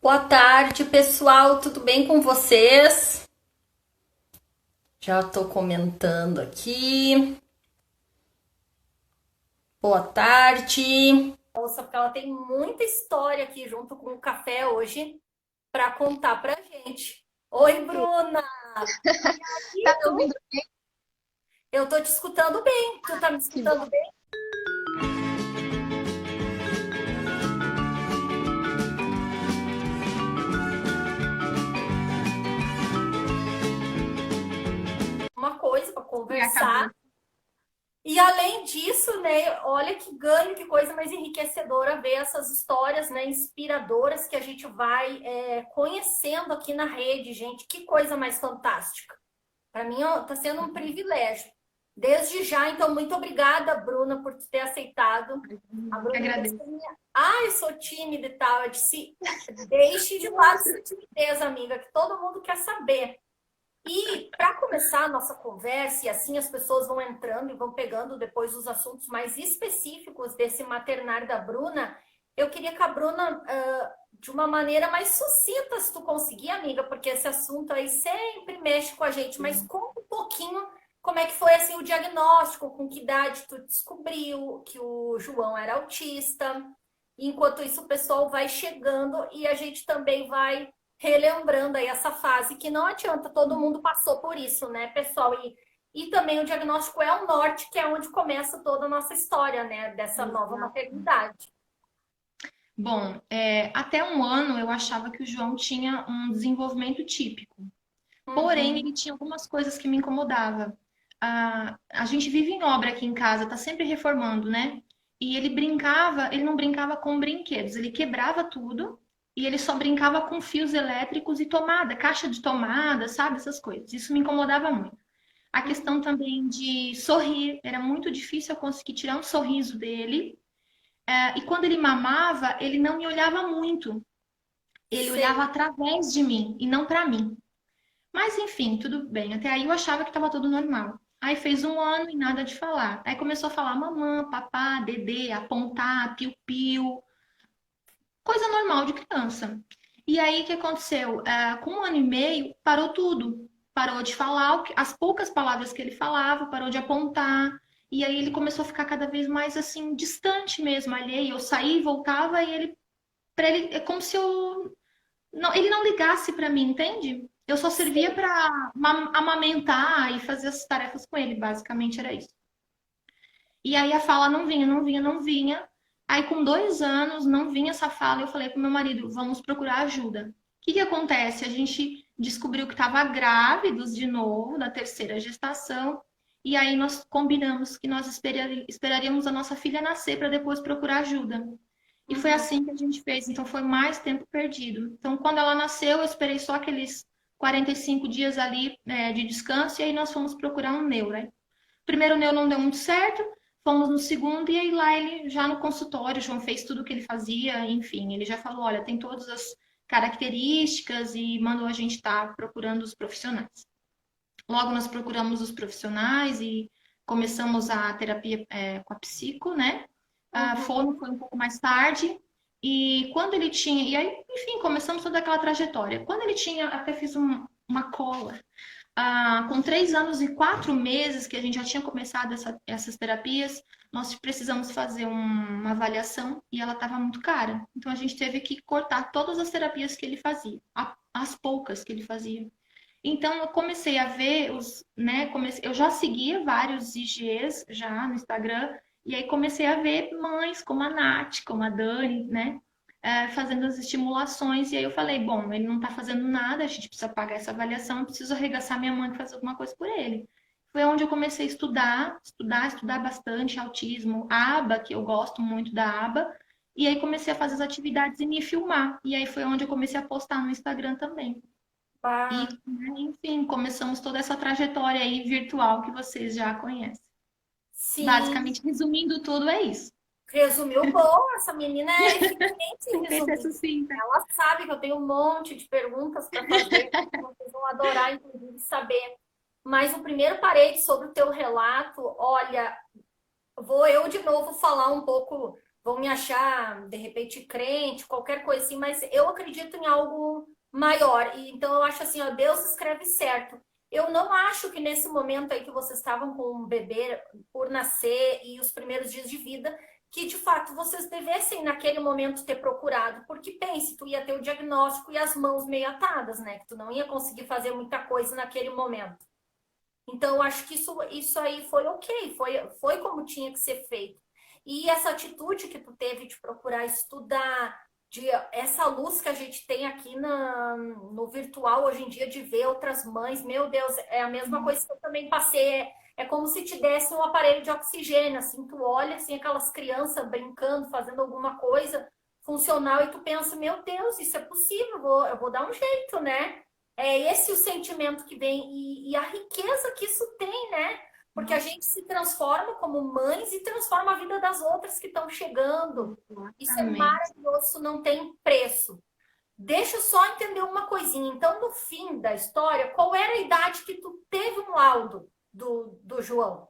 Boa tarde, pessoal. Tudo bem com vocês? Já estou comentando aqui. Boa tarde. Moça, porque ela tem muita história aqui junto com o café hoje para contar pra gente. Oi, Bruna. Tá E me tu? ouvindo? Eu tô te escutando bem. Tu tá me Que escutando bom. bem? Uma coisa para E conversar. acabou. E além disso, né, olha que ganho, que coisa mais enriquecedora ver essas histórias, né, inspiradoras que a gente vai conhecendo aqui na rede, gente. Que coisa mais fantástica. Para mim, está sendo um privilégio. Desde já, então, muito obrigada, Bruna, por ter aceitado. A Que Bruna disse agradeço. pra mim, eu sou tímida e tal. Eu disse, deixe de lado essa timidez, amiga, que todo mundo quer saber. E para começar a nossa conversa, e assim as pessoas vão entrando e vão pegando depois os assuntos mais específicos desse maternário da Bruna, eu queria que a Bruna, de uma maneira mais sucinta, se tu conseguir, amiga, porque esse assunto aí sempre mexe com a gente, mas conta um pouquinho como é que foi assim o diagnóstico, com que idade tu descobriu que o João era autista. Enquanto isso, o pessoal vai chegando e a gente também vai relembrando aí essa fase que não adianta, todo mundo passou por isso, né, pessoal? E também o diagnóstico é o norte, que é onde começa toda a nossa história, né, dessa nova Exato. maternidade. Bom, até um ano eu achava que o João tinha um desenvolvimento típico. Porém, ele Uhum. tinha algumas coisas que me incomodavam. A gente vive em obra aqui em casa, tá sempre reformando, né? E ele brincava, ele não brincava com brinquedos, ele quebrava tudo e ele só brincava com fios elétricos e tomada, caixa de tomada, sabe? Essas coisas. Isso me incomodava muito. A questão também de sorrir, era muito difícil eu conseguir tirar um sorriso dele. E quando ele mamava, ele não me olhava muito. Ele olhava Sei. através de mim e não para mim. Mas enfim, tudo bem. Até aí eu achava que estava tudo normal. Aí fez um ano e nada de falar. Aí começou a falar mamã, papá, dedê, apontar, piu-piu, coisa normal de criança. E aí o que aconteceu? Com um ano e meio, parou tudo. Parou de falar as poucas palavras que ele falava, parou de apontar. E aí ele começou a ficar cada vez mais assim, distante mesmo, alheio. Eu saía e voltava e ele, para ele, é como se ele não ligasse para mim, entende? Eu só servia Sei. para amamentar e fazer as tarefas com ele, basicamente era isso. E aí a fala não vinha, não vinha, não vinha. Aí com 2 anos não vinha essa fala. Eu falei pro meu marido, vamos procurar ajuda. O que que acontece? A gente descobriu que estava grávidos de novo, na terceira gestação. E aí nós combinamos que nós esperaríamos a nossa filha nascer para depois procurar ajuda. E foi Uhum. assim que a gente fez. Então foi mais tempo perdido. Então quando ela nasceu, eu esperei só aqueles 45 dias ali, de descanso e aí nós fomos procurar um neuro, né? Primeiro neuro não deu muito certo, fomos no segundo e aí lá ele já no consultório, o João fez tudo o que ele fazia, enfim, ele já falou, olha, tem todas as características e mandou a gente estar procurando os profissionais. Logo nós procuramos os profissionais e começamos a terapia com a psico, né? A fono Uhum. foi um pouco mais tarde. E quando ele tinha. E aí, enfim, começamos toda aquela trajetória. Quando ele tinha, até fiz uma cola com 3 anos e 4 meses que a gente já tinha começado essas terapias, nós precisamos fazer uma avaliação e ela estava muito cara. Então a gente teve que cortar todas as terapias que ele fazia, as poucas que ele fazia. Então eu comecei a ver né, eu já seguia vários IGs já no Instagram e aí comecei a ver mães como a Nath, como a Dani, né, fazendo as estimulações e aí eu falei, bom, ele não está fazendo nada, a gente precisa pagar essa avaliação, eu preciso arregaçar minha mãe e fazer alguma coisa por ele. Foi onde eu comecei a estudar bastante autismo, aba, que eu gosto muito da aba, e aí comecei a fazer as atividades e me filmar. E aí foi onde eu comecei a postar no Instagram também. E, Bah. né, enfim, começamos toda essa trajetória aí virtual que vocês já conhecem. Sim. Basicamente, resumindo tudo, é isso. Resumiu bom, essa menina é eficiente em Tentei ser resumir. sucinta. Ela sabe que eu tenho um monte de perguntas para fazer, vocês vão adorar, inclusive, saber. Mas o primeiro parede sobre o teu relato, olha, vou eu de novo falar um pouco. vão me achar, de repente, crente, qualquer coisa assim, mas eu acredito em algo maior. E então eu acho assim, ó, Deus escreve certo. Eu não acho que nesse momento aí que vocês estavam com um bebê por nascer e os primeiros dias de vida, que de fato vocês devessem naquele momento ter procurado, porque pense, tu ia ter o diagnóstico e as mãos meio atadas, né? Que tu não ia conseguir fazer muita coisa naquele momento. Então, eu acho que isso aí foi ok, foi como tinha que ser feito. E essa atitude que tu teve de procurar estudar, de essa luz que a gente tem aqui no virtual hoje em dia, de ver outras mães, meu Deus, é a mesma coisa que eu também passei. É como se te desse um aparelho de oxigênio, assim, tu olha assim, aquelas crianças brincando, fazendo alguma coisa funcional, e tu pensa, meu Deus, isso é possível, eu vou dar um jeito, né? É esse o sentimento que vem e a riqueza que isso tem, né? Porque a gente se transforma como mães e transforma a vida das outras que estão chegando. Isso é Exatamente. maravilhoso, isso não tem preço. Deixa eu só entender uma coisinha. Então, no fim da história, qual era a idade que tu teve um laudo do João?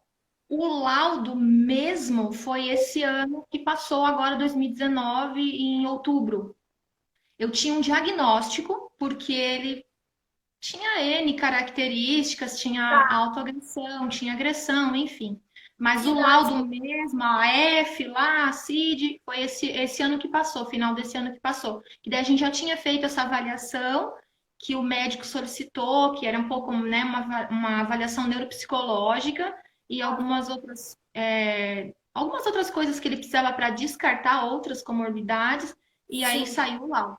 O laudo mesmo foi esse ano que passou, agora 2019, em outubro. Eu tinha um diagnóstico, porque ele tinha N características, tinha Tá. autoagressão, tinha agressão, enfim. Mas Que o idade? laudo mesmo, a F lá, a CID, foi esse ano que passou, final desse ano que passou. E daí a gente já tinha feito essa avaliação que o médico solicitou, que era um pouco, né, uma avaliação neuropsicológica e algumas outras coisas que ele precisava para descartar outras comorbidades, e aí Sim. saiu o laudo.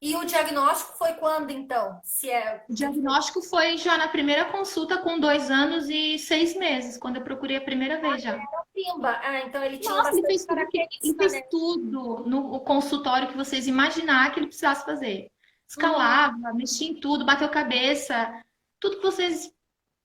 E o diagnóstico foi quando, então? Se é, O tu foi diagnóstico foi já na primeira consulta com 2 anos e 6 meses, quando eu procurei a primeira vez já. pimba. Ah, então ele tinha Nossa, bastante ele característica, fez né? tudo no consultório que vocês imaginar que ele precisasse fazer. Uhum. Escalava, mexia em tudo, bateu cabeça, tudo que vocês,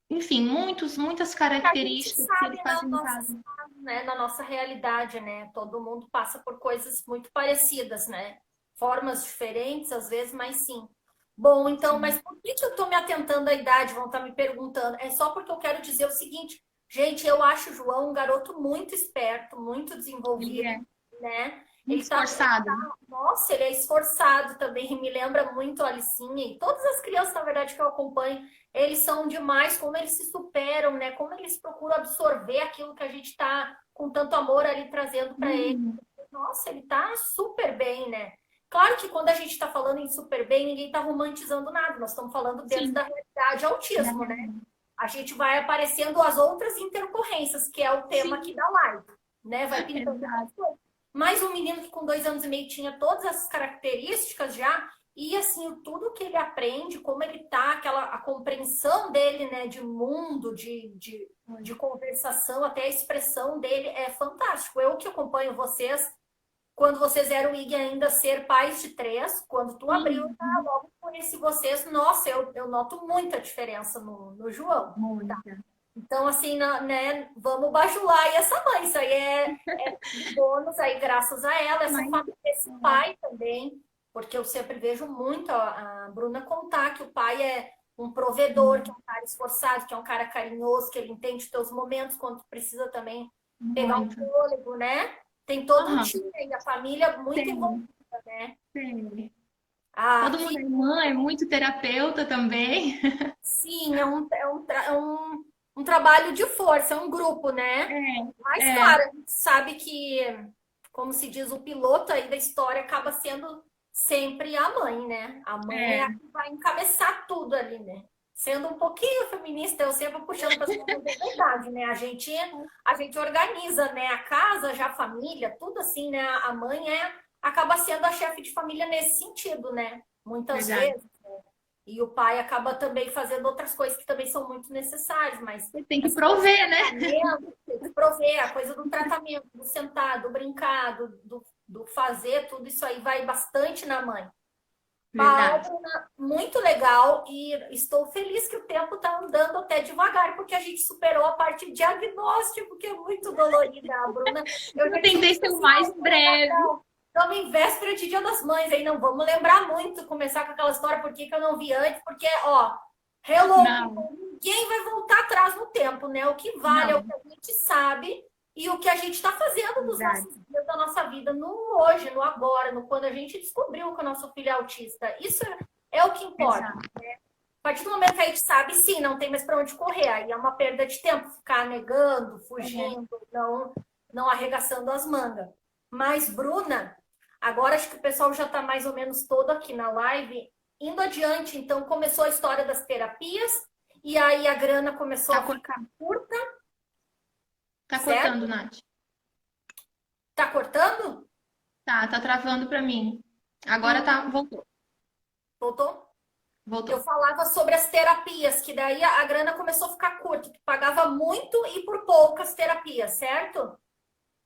enfim, muitas A gente características que ele sabe fazia em nossa, casa. né, na nossa realidade, né? Todo mundo passa por coisas muito parecidas, né? Formas diferentes, às vezes, mas sim. Bom, então, Sim. mas por que que eu tô me atentando à idade? Vão estar me perguntando. É só porque eu quero dizer o seguinte, gente, eu acho o João um garoto muito esperto, muito Ele desenvolvido, é né? muito esforçado. Nossa, ele é esforçado também, me lembra muito a Alicinha e todas as crianças, na verdade, que eu acompanho, eles são demais, como eles se superam, né? Como eles procuram absorver aquilo que a gente está com tanto amor ali trazendo para ele. Hum, Nossa, ele tá super bem, né? Claro que quando a gente está falando em super bem, ninguém está romantizando nada, nós estamos falando dentro sim, da realidade autismo, né? A gente vai aparecendo as outras intercorrências, que é o tema aqui sim, da live, né? Vai pintando exato. mas um menino que com 2 anos e meio tinha todas essas características já, e assim, tudo que ele aprende, como ele tá, a compreensão dele, né, de mundo, de conversação, até a expressão dele é fantástico. Eu que acompanho vocês, quando vocês eram IG ainda ser pais de três, quando tu abriu, eu Uhum, logo conheci vocês, nossa, eu noto muita diferença no João. muita. Então, assim, né, vamos bajular aí essa mãe. Isso aí é bônus aí, graças a ela, essa Mas, família, esse pai também, porque eu sempre vejo muito a Bruna contar que o pai é um provedor, que é um cara esforçado, que é um cara carinhoso, que ele entende os teus momentos, quando tu precisa também pegar um muito. fôlego, né? Tem todo um Aham, time aí, a família muito tem, envolvida, né? tem. Ah, Todo mundo que é mãe, é muito terapeuta também. sim, um trabalho de força, é um grupo, né? É, Mas, é, claro, a gente sabe que, como se diz, o piloto aí da história acaba sendo sempre a mãe, né? A mãe é a é, que vai encabeçar tudo ali, né? Sendo um pouquinho feminista, eu sempre puxando para cima, mas é verdade, né? A gente organiza, né? A casa, já a família, tudo assim, né? A mãe acaba sendo a chefe de família nesse sentido, né? Muitas verdade. vezes. E o pai acaba também fazendo outras coisas que também são muito necessárias, mas Você tem que essa coisa do prover, né? tratamento, tem que prover, a coisa do tratamento, do sentar, do brincar, do fazer, tudo isso aí vai bastante na mãe. Bah, Verdade. Bruna, muito legal e estou feliz que o tempo está andando até devagar, porque a gente superou a parte de diagnóstico, que é muito dolorida, a Bruna. Eu Eu já tinha tentei dito ser o assim, mais ai, Bruna, breve. estamos em véspera de Dia das Mães, aí não vamos lembrar muito, começar com aquela história, por que eu não vi antes, porque, ó, hello, Não, people, ninguém vai voltar atrás no tempo, né? O que vale é o não. que a gente sabe e o que a gente está fazendo dos Verdade. nossos dias, da nossa vida, no hoje, no agora, no quando a gente descobriu que o nosso filho é autista. Isso é o que importa. Exato. A partir do momento que a gente sabe, sim, não tem mais para onde correr. Aí é uma perda de tempo ficar negando, É. fugindo, não arregaçando as mangas. Mas, Bruna, agora acho que o pessoal já está mais ou menos todo aqui na live. Indo adiante, então, começou a história das terapias, e aí a grana começou Tá, a ficar curta, tá cortando, certo? Nath. Tá cortando? Tá travando pra mim. Agora tá, voltou. Voltou? Eu Voltou. falava sobre as terapias, que daí a grana começou a ficar curta. Tu pagava muito e por poucas terapias, certo?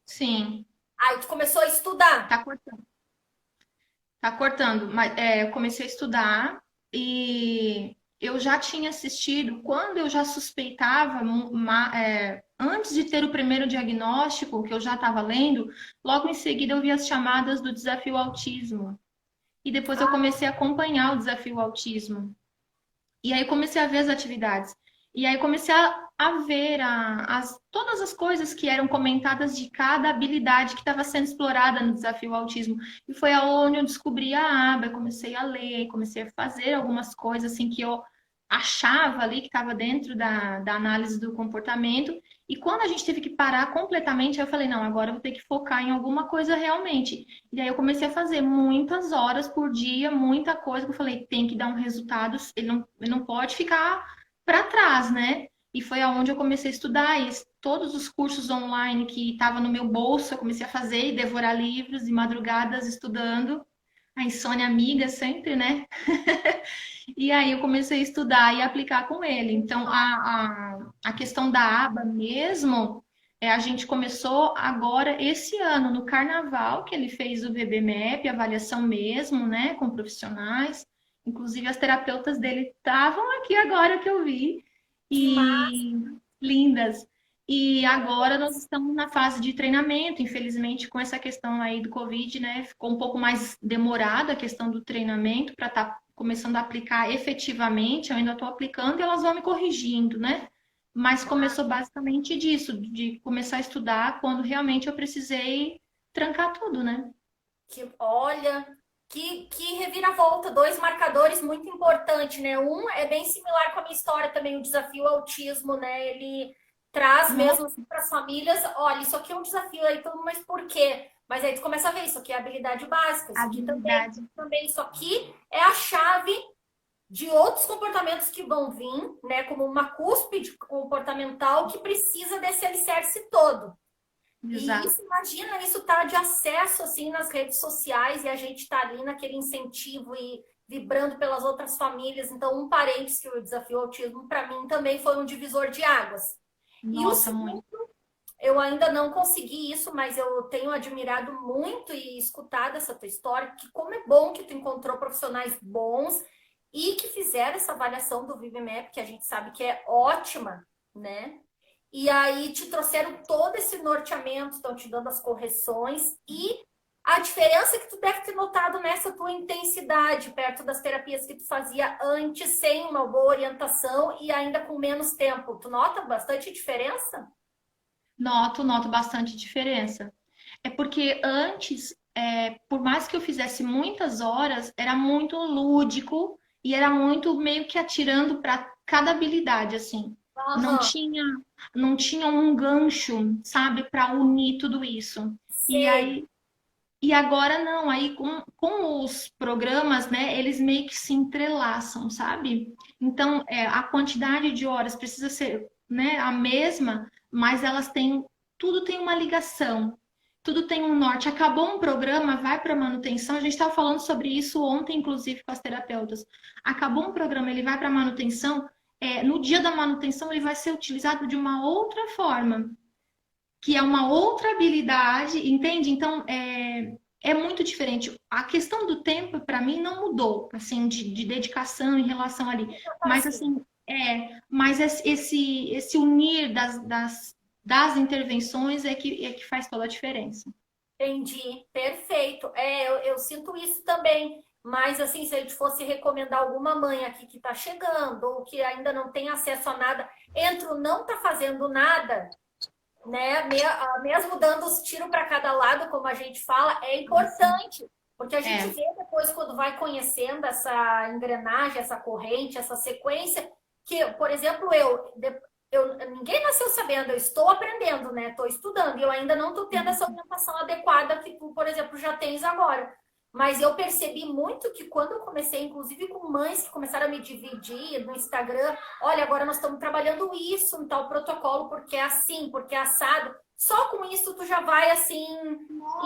Sim, Aí tu começou a estudar. tá cortando. Tá cortando, mas eu comecei a estudar e eu já tinha assistido quando eu já suspeitava, antes de ter o primeiro diagnóstico, que eu já estava lendo, logo em seguida eu vi as chamadas do Desafio Autismo. E depois eu Ah, comecei a acompanhar o Desafio Autismo. E aí comecei a ver as atividades. E aí comecei a ver todas as coisas que eram comentadas de cada habilidade que estava sendo explorada no Desafio Autismo. E foi aonde eu descobri a aba, comecei a ler, comecei a fazer algumas coisas assim que eu achava ali que estava dentro da análise do comportamento. E quando a gente teve que parar completamente, eu falei, não, agora eu vou ter que focar em alguma coisa realmente. E aí eu comecei a fazer muitas horas por dia, muita coisa, que eu falei, tem que dar um resultado, ele não pode ficar para trás, né? E foi aonde eu comecei a estudar e todos os cursos online que estavam no meu bolso, eu comecei a fazer e devorar livros e madrugadas estudando. A insônia amiga sempre, né? E aí eu comecei a estudar e aplicar com ele. Então, a questão da aba mesmo, a gente começou agora, esse ano, no carnaval, que ele fez o VB-MAP, avaliação mesmo, né, com profissionais. Inclusive, as terapeutas dele estavam aqui agora que eu vi. que massa! E lindas. E agora nós estamos na fase de treinamento, infelizmente, com essa questão aí do Covid, né? Ficou um pouco mais demorada a questão do treinamento para estar começando a aplicar efetivamente. Eu ainda estou aplicando e elas vão me corrigindo, né? Mas começou basicamente disso, de começar a estudar quando realmente eu precisei trancar tudo, né? Olha, que reviravolta, dois marcadores muito importantes, né? Um é bem similar com a minha história também, o desafio autismo, né? Ele traz mesmo Nossa, assim, para as famílias, olha, isso aqui é um desafio aí, todo mundo, mas por quê? Mas aí tu começa a ver, isso aqui é habilidade básica, isso aqui também, habilidade. isso aqui é a chave de outros comportamentos que vão vir, né? Como uma cúspide comportamental que precisa desse alicerce todo. E Exato. isso, imagina, isso tá de acesso assim nas redes sociais e a gente tá ali naquele incentivo e vibrando pelas outras famílias. Então, um parênteses que o desafio autismo para mim também foi um divisor de águas. E o Nossa, segundo, muito. eu ainda não consegui isso, mas eu tenho admirado muito e escutado essa tua história, que como é bom que tu encontrou profissionais bons e que fizeram essa avaliação do ViveMap, que a gente sabe que é ótima, né? E aí te trouxeram todo esse norteamento, estão te dando as correções e a diferença que tu deve ter notado nessa tua intensidade perto das terapias que tu fazia antes, sem uma boa orientação e ainda com menos tempo. Tu nota bastante diferença? Noto bastante diferença. É porque antes, por mais que eu fizesse muitas horas, era muito lúdico e era muito meio que atirando para cada habilidade, assim. Não Aham, tinha, não tinha um gancho, sabe, para unir tudo isso. E sei. aí, e agora não, aí com os programas, né, eles meio que se entrelaçam, sabe? Então, a quantidade de horas precisa ser, né, a mesma, mas elas têm, tudo tem uma ligação, tudo tem um norte. Acabou um programa, vai para manutenção. A gente estava falando sobre isso ontem, inclusive, com as terapeutas. Acabou um programa, ele vai para manutenção, no dia da manutenção ele vai ser utilizado de uma outra forma que é uma outra habilidade, entende? Então, é muito diferente. A questão do tempo, para mim, não mudou, assim, de dedicação em relação ali. Mas, Parecido. assim, mas esse unir das intervenções é que faz toda a diferença. Entendi, perfeito. Eu sinto isso também. Mas, assim, se a gente fosse recomendar alguma mãe aqui que está chegando ou que ainda não tem acesso a nada, entre o não tá fazendo nada, né? Mesmo dando os tiros para cada lado, como a gente fala, é importante, porque a gente vê depois quando vai conhecendo essa engrenagem, essa corrente, essa sequência, que, por exemplo, ninguém nasceu sabendo, eu estou aprendendo, né? Estou estudando, e eu ainda não estou tendo essa orientação adequada que tu, por exemplo, já tens agora. Mas eu percebi muito que quando eu comecei, inclusive com mães que começaram a me dividir no Instagram, olha, agora nós estamos trabalhando isso em tal protocolo, porque é assim, porque é assado. Só com isso tu já vai, assim,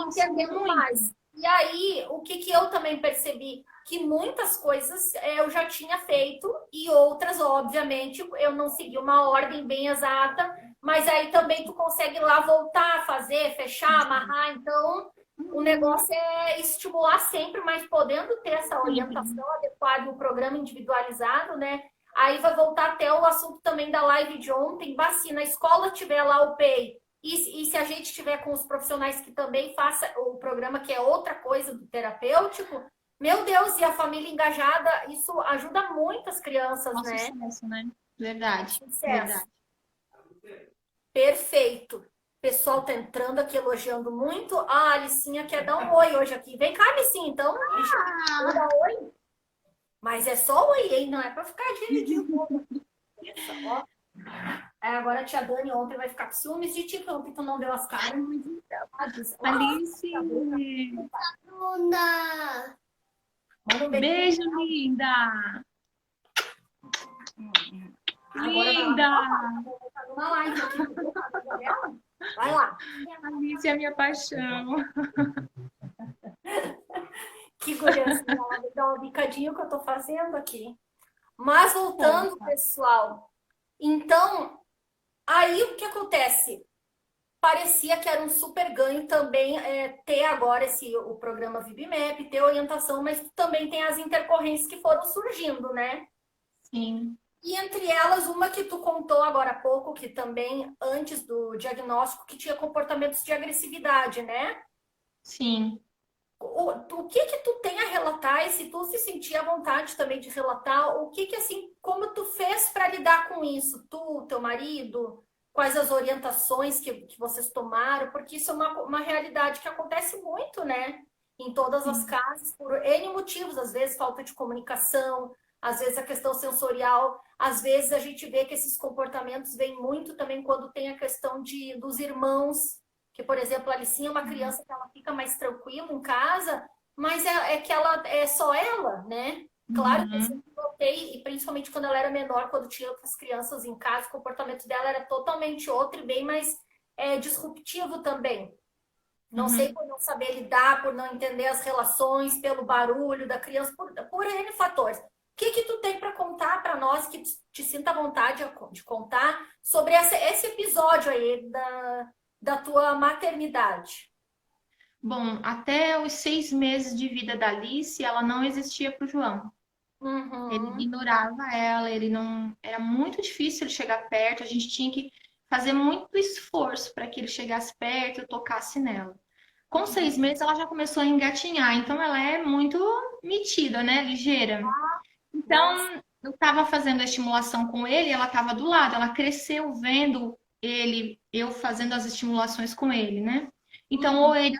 entendendo mais. E aí, o que eu também percebi? Que muitas coisas eu já tinha feito e outras, obviamente, eu não segui uma ordem bem exata, mas aí também tu consegue lá voltar a fazer, fechar, amarrar. Então, o negócio é estimular sempre, mas podendo ter essa orientação adequada e um programa individualizado, né? Aí vai voltar até o assunto também da live de ontem. Se na escola tiver lá o PEI e se a gente tiver com os profissionais que também faça o programa, que é outra coisa do terapêutico, meu Deus, e a família engajada, isso ajuda muito as crianças, né? Sucesso, né? Verdade, Sucesso. verdade. Perfeito. O pessoal tá entrando aqui elogiando muito. A Alicinha quer dar um oi hoje aqui. Vem cá, Alicinha, então. Deixa eu dar oi. Mas é só oi, hein? Não é pra ficar de boa. Agora a tia Dani ontem vai ficar com ciúmes de ti, que ontem tu não deu as caras. Alice! Manda um beijo, linda! Linda! Uma live aqui. Vai lá. Alice é a minha paixão. Que guriazinha, ela me dá um bicadinho que eu tô fazendo aqui. Mas voltando, pessoal. Então, aí o que acontece? Parecia que era um super ganho também ter agora o programa VibMap, ter orientação, mas também tem as intercorrências que foram surgindo, né? Sim. E entre elas, uma que tu contou agora há pouco, que também, antes do diagnóstico, que tinha comportamentos de agressividade, né? Sim. O que tu tem a relatar, e se tu se sentia à vontade também de relatar, o que assim, como tu fez para lidar com isso? Tu, teu marido, quais as orientações que vocês tomaram? Porque isso é uma realidade que acontece muito, né? Em todas as casas, por N motivos, às vezes falta de comunicação, às vezes a questão sensorial, às vezes a gente vê que esses comportamentos vêm muito também quando tem a questão dos irmãos, que, por exemplo, a Alicinha é uma criança que ela fica mais tranquila em casa, mas é que ela é só ela, né? Claro que eu sempre notei, e principalmente quando ela era menor, quando tinha outras crianças em casa, o comportamento dela era totalmente outro e bem mais disruptivo também. Não sei por não saber lidar, por não entender as relações, pelo barulho da criança, por N fatores. O que tu tem para contar para nós que te sinta à vontade de contar sobre esse episódio aí da tua maternidade? Bom, até os 6 meses de vida da Alice, ela não existia para o João. Ele ignorava ela, ele não. Era muito difícil ele chegar perto, a gente tinha que fazer muito esforço para que ele chegasse perto e tocasse nela. Com 6 meses, ela já começou a engatinhar, então ela é muito metida, né? Ligeira. Então, eu estava fazendo a estimulação com ele, ela estava do lado, ela cresceu vendo eu fazendo as estimulações com ele, né? Então, ou ele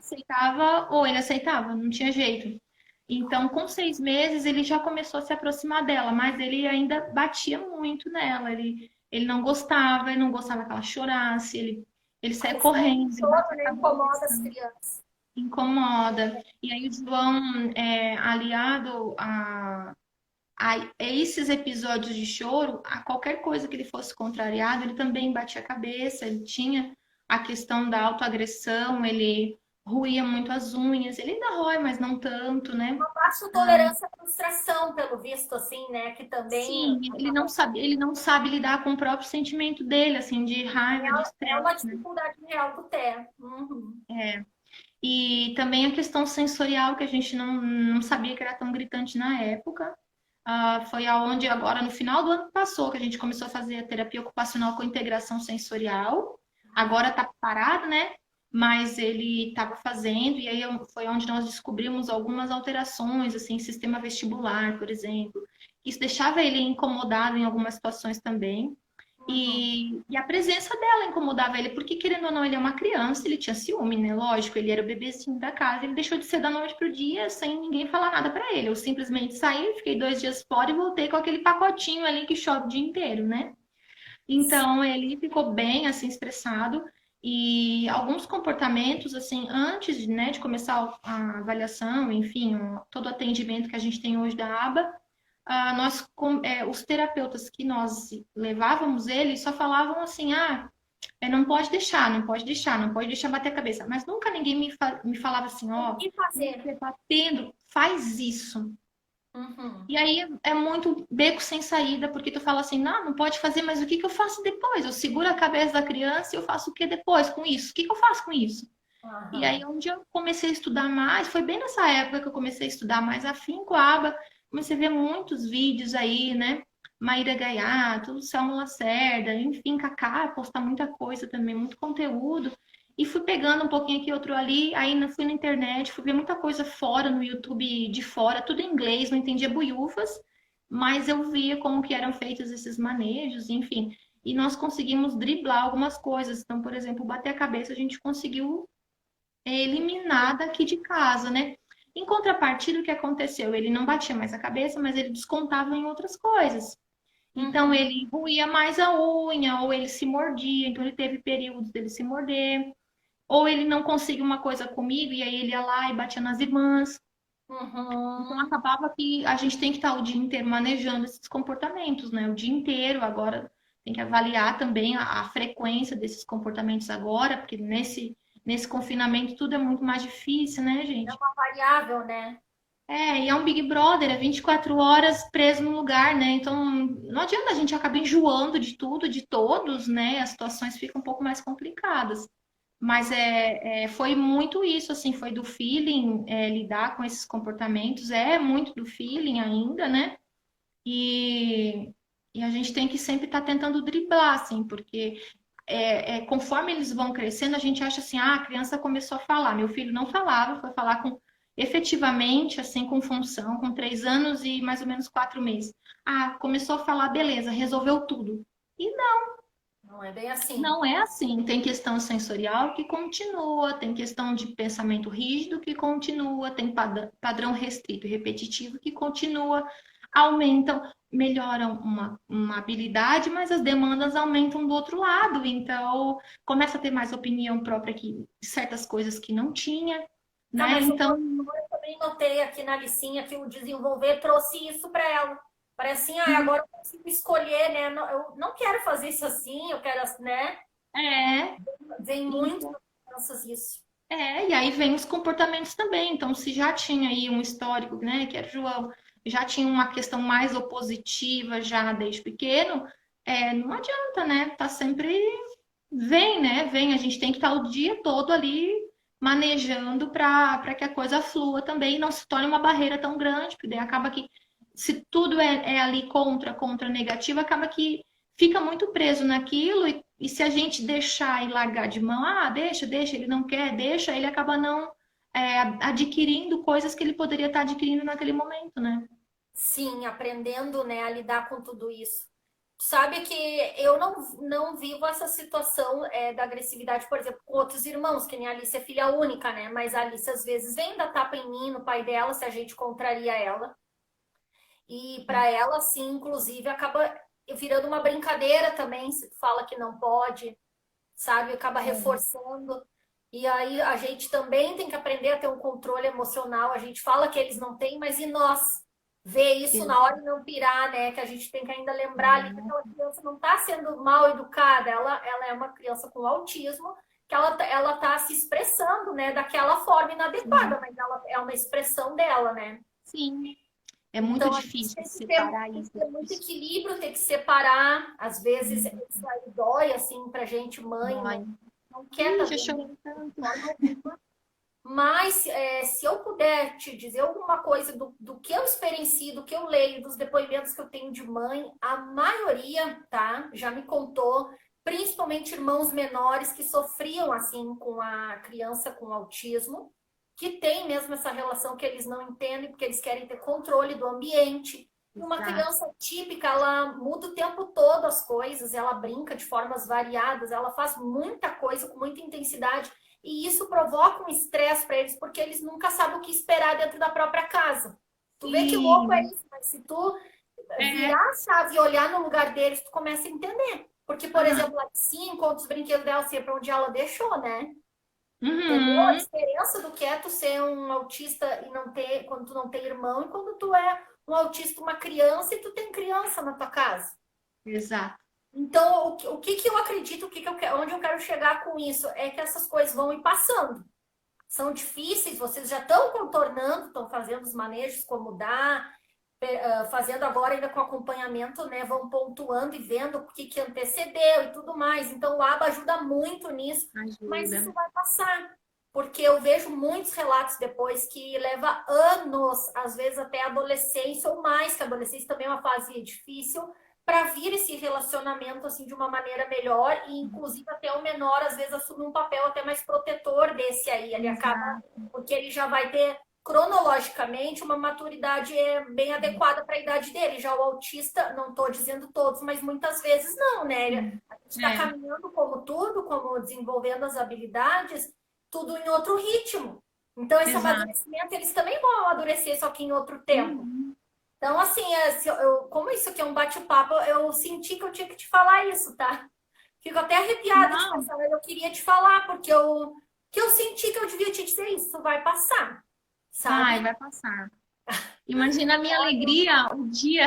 aceitava, não tinha jeito. Então, com 6 meses, ele já começou a se aproximar dela, mas ele ainda batia muito nela. Ele não gostava que ela chorasse, ele saia correndo. Incomoda as crianças. Incomoda. E aí, o João, aliado a esses episódios de choro, a qualquer coisa que ele fosse contrariado, ele também batia a cabeça, ele tinha a questão da autoagressão, ele roía muito as unhas, ele ainda rói, mas não tanto, né? Uma baixa tolerância à frustração, pelo visto, assim, né? Que também. Sim, ele não sabe lidar com o próprio sentimento dele, assim, de raiva, de estresse. É uma dificuldade real do Té. E também a questão sensorial, que a gente não sabia que era tão gritante na época. Foi aonde agora, no final do ano passou, que a gente começou a fazer a terapia ocupacional com integração sensorial. Agora tá parado, né? Mas ele estava fazendo, e aí foi onde nós descobrimos algumas alterações, assim, sistema vestibular, por exemplo. Isso deixava ele incomodado em algumas situações também. Uhum. E a presença dela incomodava ele, porque querendo ou não, ele é uma criança, ele tinha ciúme, né? Lógico, ele era o bebezinho da casa, ele deixou de ser da noite pro dia sem ninguém falar nada pra ele. Eu simplesmente saí, fiquei 2 dias fora e voltei com aquele pacotinho ali que chove o dia inteiro, né? Então ele ficou bem assim estressado e alguns comportamentos assim antes, né, de começar a avaliação, enfim, todo o atendimento que a gente tem hoje da aba, os terapeutas que nós levávamos ele só falavam assim, não pode deixar, não pode deixar, não pode deixar bater a cabeça. Mas nunca ninguém me falava assim, O ó, que fazer? você tá tendo, faz isso. Uhum. E aí é muito beco sem saída, porque tu fala assim, não, não pode fazer, mas o que que eu faço depois? Eu seguro a cabeça da criança e eu faço o que depois com isso? O que que eu faço com isso? E aí, Aham. onde eu comecei a estudar mais, foi bem nessa época que eu comecei a estudar mais afinco a aba, comecei a ver muitos vídeos aí, né? Maíra Gaiato, Selma Lacerda, enfim, Cacá, postar muita coisa também, muito conteúdo. E fui pegando um pouquinho aqui, outro ali, aí fui na internet, fui ver muita coisa fora, no YouTube de fora, tudo em inglês, não entendia buiúfas, mas eu via como que eram feitos esses manejos, enfim. E nós conseguimos driblar algumas coisas. Então, por exemplo, bater a cabeça, a gente conseguiu eliminada aqui de casa, né? Em contrapartida, o que aconteceu? Ele não batia mais a cabeça, mas ele descontava em outras coisas. Então, Uhum. ele roía mais a unha, ou ele se mordia, então ele teve períodos dele se morder, ou ele não conseguia uma coisa comigo, e aí ele ia lá e batia nas irmãs. Então, Uhum. acabava que a gente tem que estar o dia inteiro manejando esses comportamentos, né? O dia inteiro, agora tem que avaliar também a frequência desses comportamentos agora, porque nesse confinamento tudo é muito mais difícil, né, É gente? uma variável, né? E é um Big Brother, é 24 horas preso no lugar, né? Então, não adianta a gente acabar enjoando de tudo, de todos, né? As situações ficam um pouco mais complicadas. Mas foi muito isso, assim, foi do feeling, lidar com esses comportamentos, é muito do feeling ainda, né? E, e a gente tem que sempre estar tentando driblar, assim, porque conforme eles vão crescendo, a gente acha assim, a criança começou a falar. Meu filho não falava, foi falar com efetivamente, assim, com função, com 3 anos e mais ou menos 4 meses. Começou a falar, beleza, resolveu tudo. E Não é bem assim. não é assim. Tem questão sensorial que continua, tem questão de pensamento rígido que continua, tem padrão restrito e repetitivo que continua. Aumentam, melhoram uma habilidade, mas as demandas aumentam do outro lado. Então, começa a ter mais opinião própria que certas coisas que não tinha, Não, né? mas o Então, professor, eu também notei aqui na licinha que o desenvolver trouxe isso para ela. Parece assim, agora eu consigo escolher, né? Eu não quero fazer isso assim, eu quero, né? é. Vem muito das crianças isso. E aí vem os comportamentos também. Então, se já tinha aí um histórico, né, que era o João, já tinha uma questão mais opositiva já desde pequeno, não adianta, né? Tá sempre vem, né? Vem, a gente tem que estar o dia todo ali manejando para que a coisa flua também e não se torne uma barreira tão grande, porque daí acaba que se tudo é ali contra negativo, acaba que fica muito preso naquilo e se a gente deixar e largar de mão, deixa, ele não quer, deixa, ele acaba não adquirindo coisas que ele poderia estar adquirindo naquele momento, né? Sim, aprendendo, né, a lidar com tudo isso. Sabe que eu não vivo essa situação da agressividade, por exemplo, com outros irmãos, que nem a Alice é filha única, né? Mas a Alice às vezes vem dar tapa em mim, no pai dela, se a gente contraria ela. E para ela, sim, inclusive, acaba virando uma brincadeira também, se tu fala que não pode, sabe? Acaba reforçando. E aí a gente também tem que aprender a ter um controle emocional. A gente fala que eles não têm, mas e nós? Ver isso É. na hora e não pirar, né? Que a gente tem que ainda lembrar ali que aquela criança não está sendo mal educada, ela é uma criança com autismo, que ela tá se expressando, né? Daquela forma inadequada, Sim, mas ela é uma expressão dela, né? sim. É muito Então, a gente difícil tem que ter, separar tem que isso. ter muito equilíbrio, tem que separar. Às vezes, isso aí dói, assim, pra gente, mãe, Dói. não quer estar Já vendo chorei de tanto. forma alguma. Mas, se eu puder te dizer alguma coisa do que eu experiencio, do que eu leio, dos depoimentos que eu tenho de mãe, a maioria, tá, já me contou, principalmente irmãos menores que sofriam, assim, com a criança com autismo, que tem mesmo essa relação que eles não entendem, porque eles querem ter controle do ambiente. Uma Exato. criança típica, ela muda o tempo todo as coisas, ela brinca de formas variadas, ela faz muita coisa com muita intensidade, e isso provoca um estresse para eles, porque eles nunca sabem o que esperar dentro da própria casa. Tu vê que louco é Sim. isso, mas se tu É. virar a chave e olhar no lugar deles, tu começa a entender. Porque, por Ah, exemplo, assim, enquanto os brinquedos dela sempre onde ela deixou, né? Entendeu? A uhum, diferença do que é tu ser um autista e não ter, quando tu não tem irmão, e quando tu é um autista, uma criança, e tu tem criança na tua casa. exato. Então, o que que eu acredito, onde eu quero chegar com isso, é que essas coisas vão ir passando. São difíceis, vocês já estão contornando, estão fazendo os manejos, como dá, fazendo agora ainda com acompanhamento, né? Vão pontuando e vendo o que que antecedeu e tudo mais. Então, o ABA ajuda muito nisso, mas Ajuda. isso vai passar. Porque eu vejo muitos relatos depois que leva anos, às vezes até adolescência ou mais, que a adolescência também é uma fase difícil, para vir esse relacionamento assim de uma maneira melhor e inclusive até o menor às vezes assume um papel até mais protetor desse aí, ele acaba Exato. porque ele já vai ter cronologicamente uma maturidade bem adequada para a idade dele. Já o autista, não estou dizendo todos, mas muitas vezes não, né? Sim. A gente está É, caminhando como tudo, como desenvolvendo as habilidades, tudo em outro ritmo. Então, esse exato. amadurecimento, eles também vão amadurecer, só que em outro tempo. Uhum. Então, assim, como isso aqui é um bate-papo, eu senti que eu tinha que te falar isso, tá? Fico até arrepiada de Não, pensar, mas eu queria te falar, porque que eu senti que eu devia te dizer isso, vai passar, sabe? vai passar. Imagina a minha alegria o dia.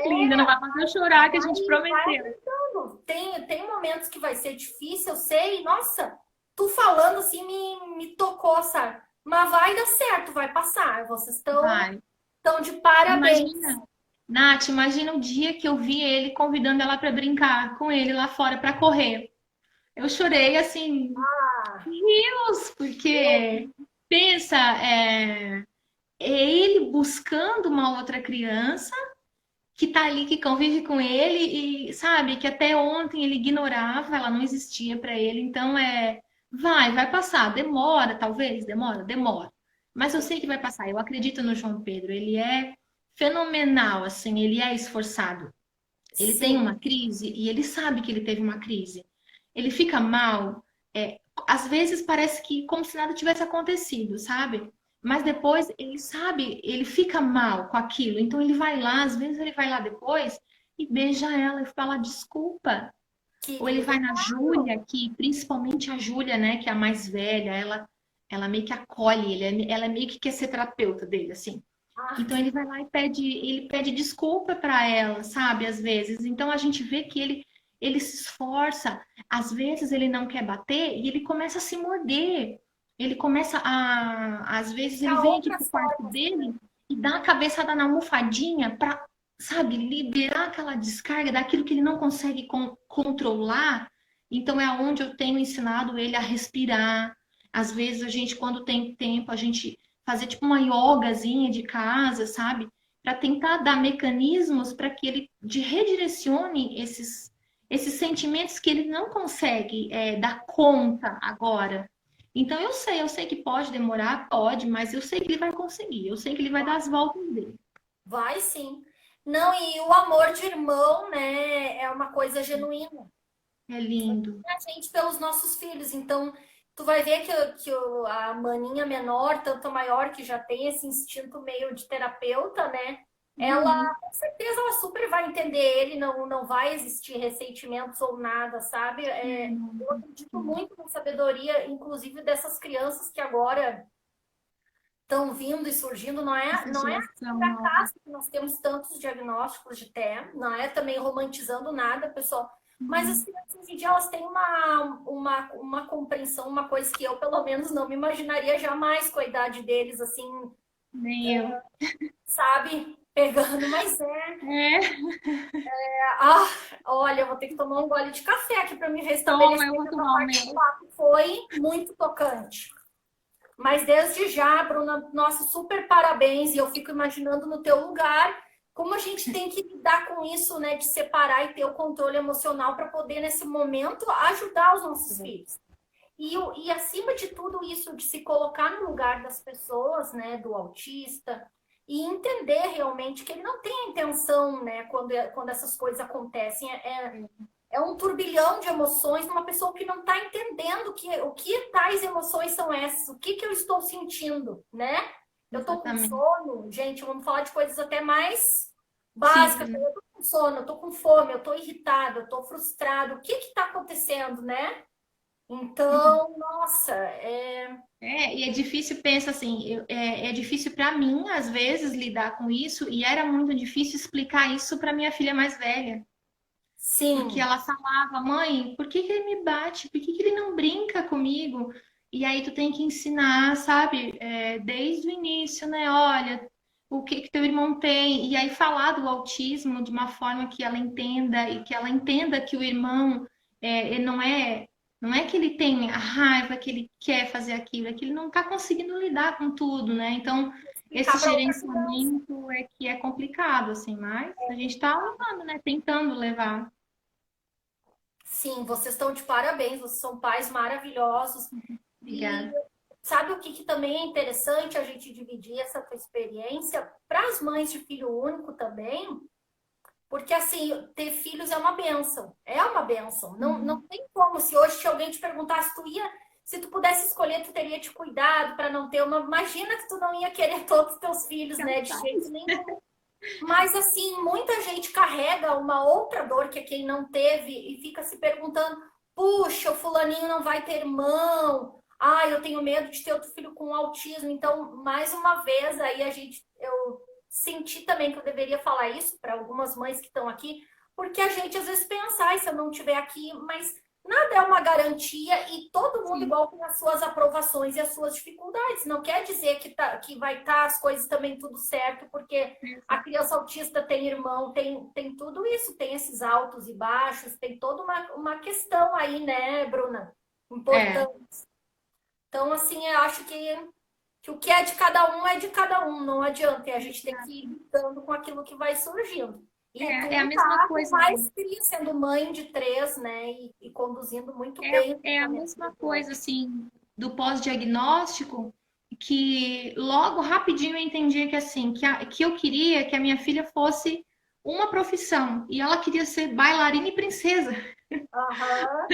Linda, não É, vai fazer eu chorar que a gente vai prometeu. aguentando. Tem momentos que vai ser difícil, eu sei. Nossa, tu falando assim me tocou, sabe? Mas vai dar certo, vai passar. Vocês Vai. estão de parabéns. Imagina, Nath, imagina o dia que eu vi ele convidando ela para brincar com ele lá fora para correr. Eu chorei assim, Ah, rios, porque pensa, é ele buscando uma outra criança que tá ali, que convive com ele e sabe que até ontem ele ignorava, ela não existia para ele. Então vai passar, demora, talvez, demora. Mas eu sei que vai passar. Eu acredito no João Pedro, ele é fenomenal, assim, ele é esforçado. Ele tem sim. uma crise e ele sabe que ele teve uma crise. Ele fica mal. Às vezes parece que como se nada tivesse acontecido, sabe? Mas depois ele sabe, ele fica mal com aquilo. Então ele vai lá, às vezes ele vai lá depois e beija ela e fala desculpa. Ou ele Querido, vai na Júlia, que principalmente a Júlia, né, que é a mais velha, ela meio que acolhe ele, ela meio que quer ser terapeuta dele, assim. ah, Então ele vai lá e ele pede desculpa para ela, sabe, às vezes. Então a gente vê que ele se esforça, às vezes ele não quer bater e ele começa a se morder. Ele começa às vezes ele há vem aqui pro outras quarto formas. dele e dá a cabeçada na almofadinha para, sabe, liberar aquela descarga daquilo que ele não consegue controlar. Então é onde eu tenho ensinado ele a respirar. Às vezes a gente, quando tem tempo, a gente fazer tipo uma yogazinha de casa, sabe? Para tentar dar mecanismos para que ele redirecione esses sentimentos que ele não consegue dar conta agora. Então eu sei que pode demorar, pode, mas eu sei que ele vai conseguir, eu sei que ele vai dar as voltas dele. Vai sim. Não, e o amor de irmão, né, é uma coisa genuína. É lindo. A gente pelos nossos filhos. Então, tu vai ver a maninha menor, tanto a maior, que já tem esse instinto meio de terapeuta, né? Ela, Uhum. com certeza, ela super vai entender ele, não vai existir ressentimentos ou nada, sabe? Eu acredito muito na sabedoria, inclusive dessas crianças que agora estão vindo e surgindo. Essa Não é geração por nova. acaso que nós temos tantos diagnósticos de TEA, não é também romantizando nada, pessoal. Mas as Uhum. crianças hoje em dia elas têm uma compreensão, uma coisa que eu, pelo menos, não me imaginaria jamais com a idade deles, assim, Nem eu. sabe? Pegando, mas É, ah, olha, eu vou ter que tomar um gole de café aqui para me toma, restabelecer. eu vou Essa tomar o parte do meu. papo foi muito tocante. Mas desde já, Bruna, nossa, super parabéns. E eu fico imaginando no teu lugar como a gente tem que lidar com isso, né? De separar e ter o controle emocional para poder, nesse momento, ajudar os nossos filhos. Acima de tudo isso, de se colocar no lugar das pessoas, né? Do autista, e entender realmente que ele não tem a intenção, né, quando essas coisas acontecem. É um turbilhão de emoções numa pessoa que não está entendendo o que tais emoções são essas, o que eu estou sentindo, né? Eu estou com Exatamente. sono, gente, vamos falar de coisas até mais básicas. Simples, né? Eu estou com sono, eu estou com fome, eu estou irritada, eu estou frustrada. O que está acontecendo, né? Uhum. Então, nossa, E é difícil, pensa assim, é difícil para mim, às vezes, lidar com isso, e era muito difícil explicar isso para minha filha mais velha. Porque sim, ela falava, mãe, por que que ele me bate? Por que que ele não brinca comigo? E aí tu tem que ensinar, sabe, desde o início, né? Olha, o que que teu irmão tem? E aí falar do autismo de uma forma que ela entenda e que ela entenda que o irmão ele não é que ele tem a raiva, que ele quer fazer aquilo, é que ele não está conseguindo lidar com tudo, né? Então, esse explicar para outra criança. gerenciamento é que é complicado, assim, mas a gente está levando, né? Tentando levar. Sim, vocês estão de parabéns, vocês são pais maravilhosos. E Obrigada. sabe o que, que também é interessante a gente dividir essa tua experiência para as mães de filho único também, porque assim, ter filhos é uma benção, é uma benção. Não, não Uhum. tem como, se hoje alguém te perguntasse, se tu pudesse escolher, tu teria te cuidado para não ter uma. Imagina que tu não ia querer todos os teus filhos, né? De jeito nenhum. Mas assim, muita gente carrega uma outra dor que é quem não teve e fica se perguntando: puxa, o fulaninho não vai ter irmão. Ah, eu tenho medo de ter outro filho com autismo. Então, mais uma vez, eu senti também que eu deveria falar isso para algumas mães que estão aqui, porque a gente às vezes pensa, ai, se eu não estiver aqui, mas nada é uma garantia e todo mundo Sim, igual tem as suas aprovações e as suas dificuldades. Não quer dizer que vai estar as coisas também tudo certo, porque a exato. criança autista tem irmão, tem tudo isso, tem esses altos e baixos, tem toda uma questão aí, né, Bruna? É, Importante. Então, assim, eu acho que o que é de cada um é de cada um, não adianta. E a gente tem que ir lidando com aquilo que vai surgindo. E é a tu mesma tá com coisa. maestria, sendo mãe de três, né? E conduzindo muito bem o É a tratamento mesma dos coisa, dois. assim, do pós-diagnóstico, que logo, rapidinho, eu entendi que, assim, que eu queria que a minha filha fosse uma profissão, e ela queria ser bailarina e princesa. Aham.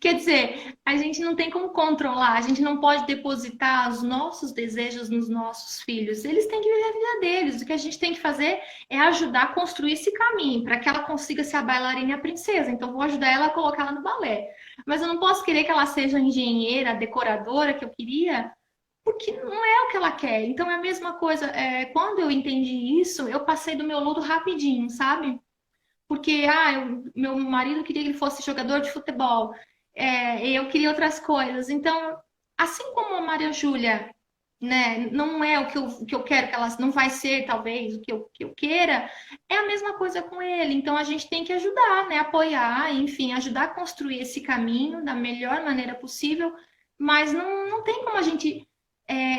Quer dizer, a gente não tem como controlar, a gente não pode depositar os nossos desejos nos nossos filhos. Eles têm que viver a vida deles. O que a gente tem que fazer é ajudar a construir esse caminho para que ela consiga ser a bailarina e a princesa. Então, vou ajudar ela a colocar ela no balé. Mas eu não posso querer que ela seja a engenheira, a decoradora que eu queria, porque não é o que ela quer. Então, é a mesma coisa. Quando eu entendi isso, eu passei do meu luto rapidinho, sabe? Porque meu marido queria que ele fosse jogador de futebol, e eu queria outras coisas. Então, assim como a Maria Júlia, né, não é o que eu quero que ela não vai ser, talvez, o que eu queira, é a mesma coisa com ele. Então, a gente tem que ajudar, né, apoiar, enfim, ajudar a construir esse caminho da melhor maneira possível, mas não tem como a gente.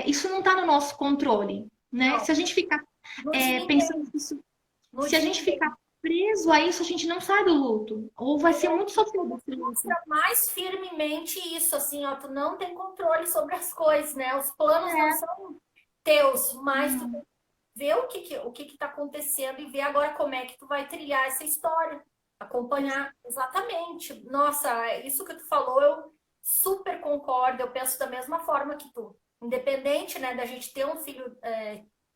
Isso não está no nosso controle, né? Se Não, a gente ficar no de pensando ninguém, nisso, no se a de gente ninguém. ficar preso a isso, a gente não sai do luto. Ou vai ser muito sofrido esse luto. Mostra mais firmemente isso, assim, ó, tu não tem controle sobre as coisas, né? Os planos não É. são teus, mas tu tem Hum, que ver o que tá acontecendo e ver agora como é que tu vai trilhar essa história, acompanhar exatamente. Nossa, isso que tu falou, eu super concordo, eu penso da mesma forma que tu. Independente, né, da gente ter um filho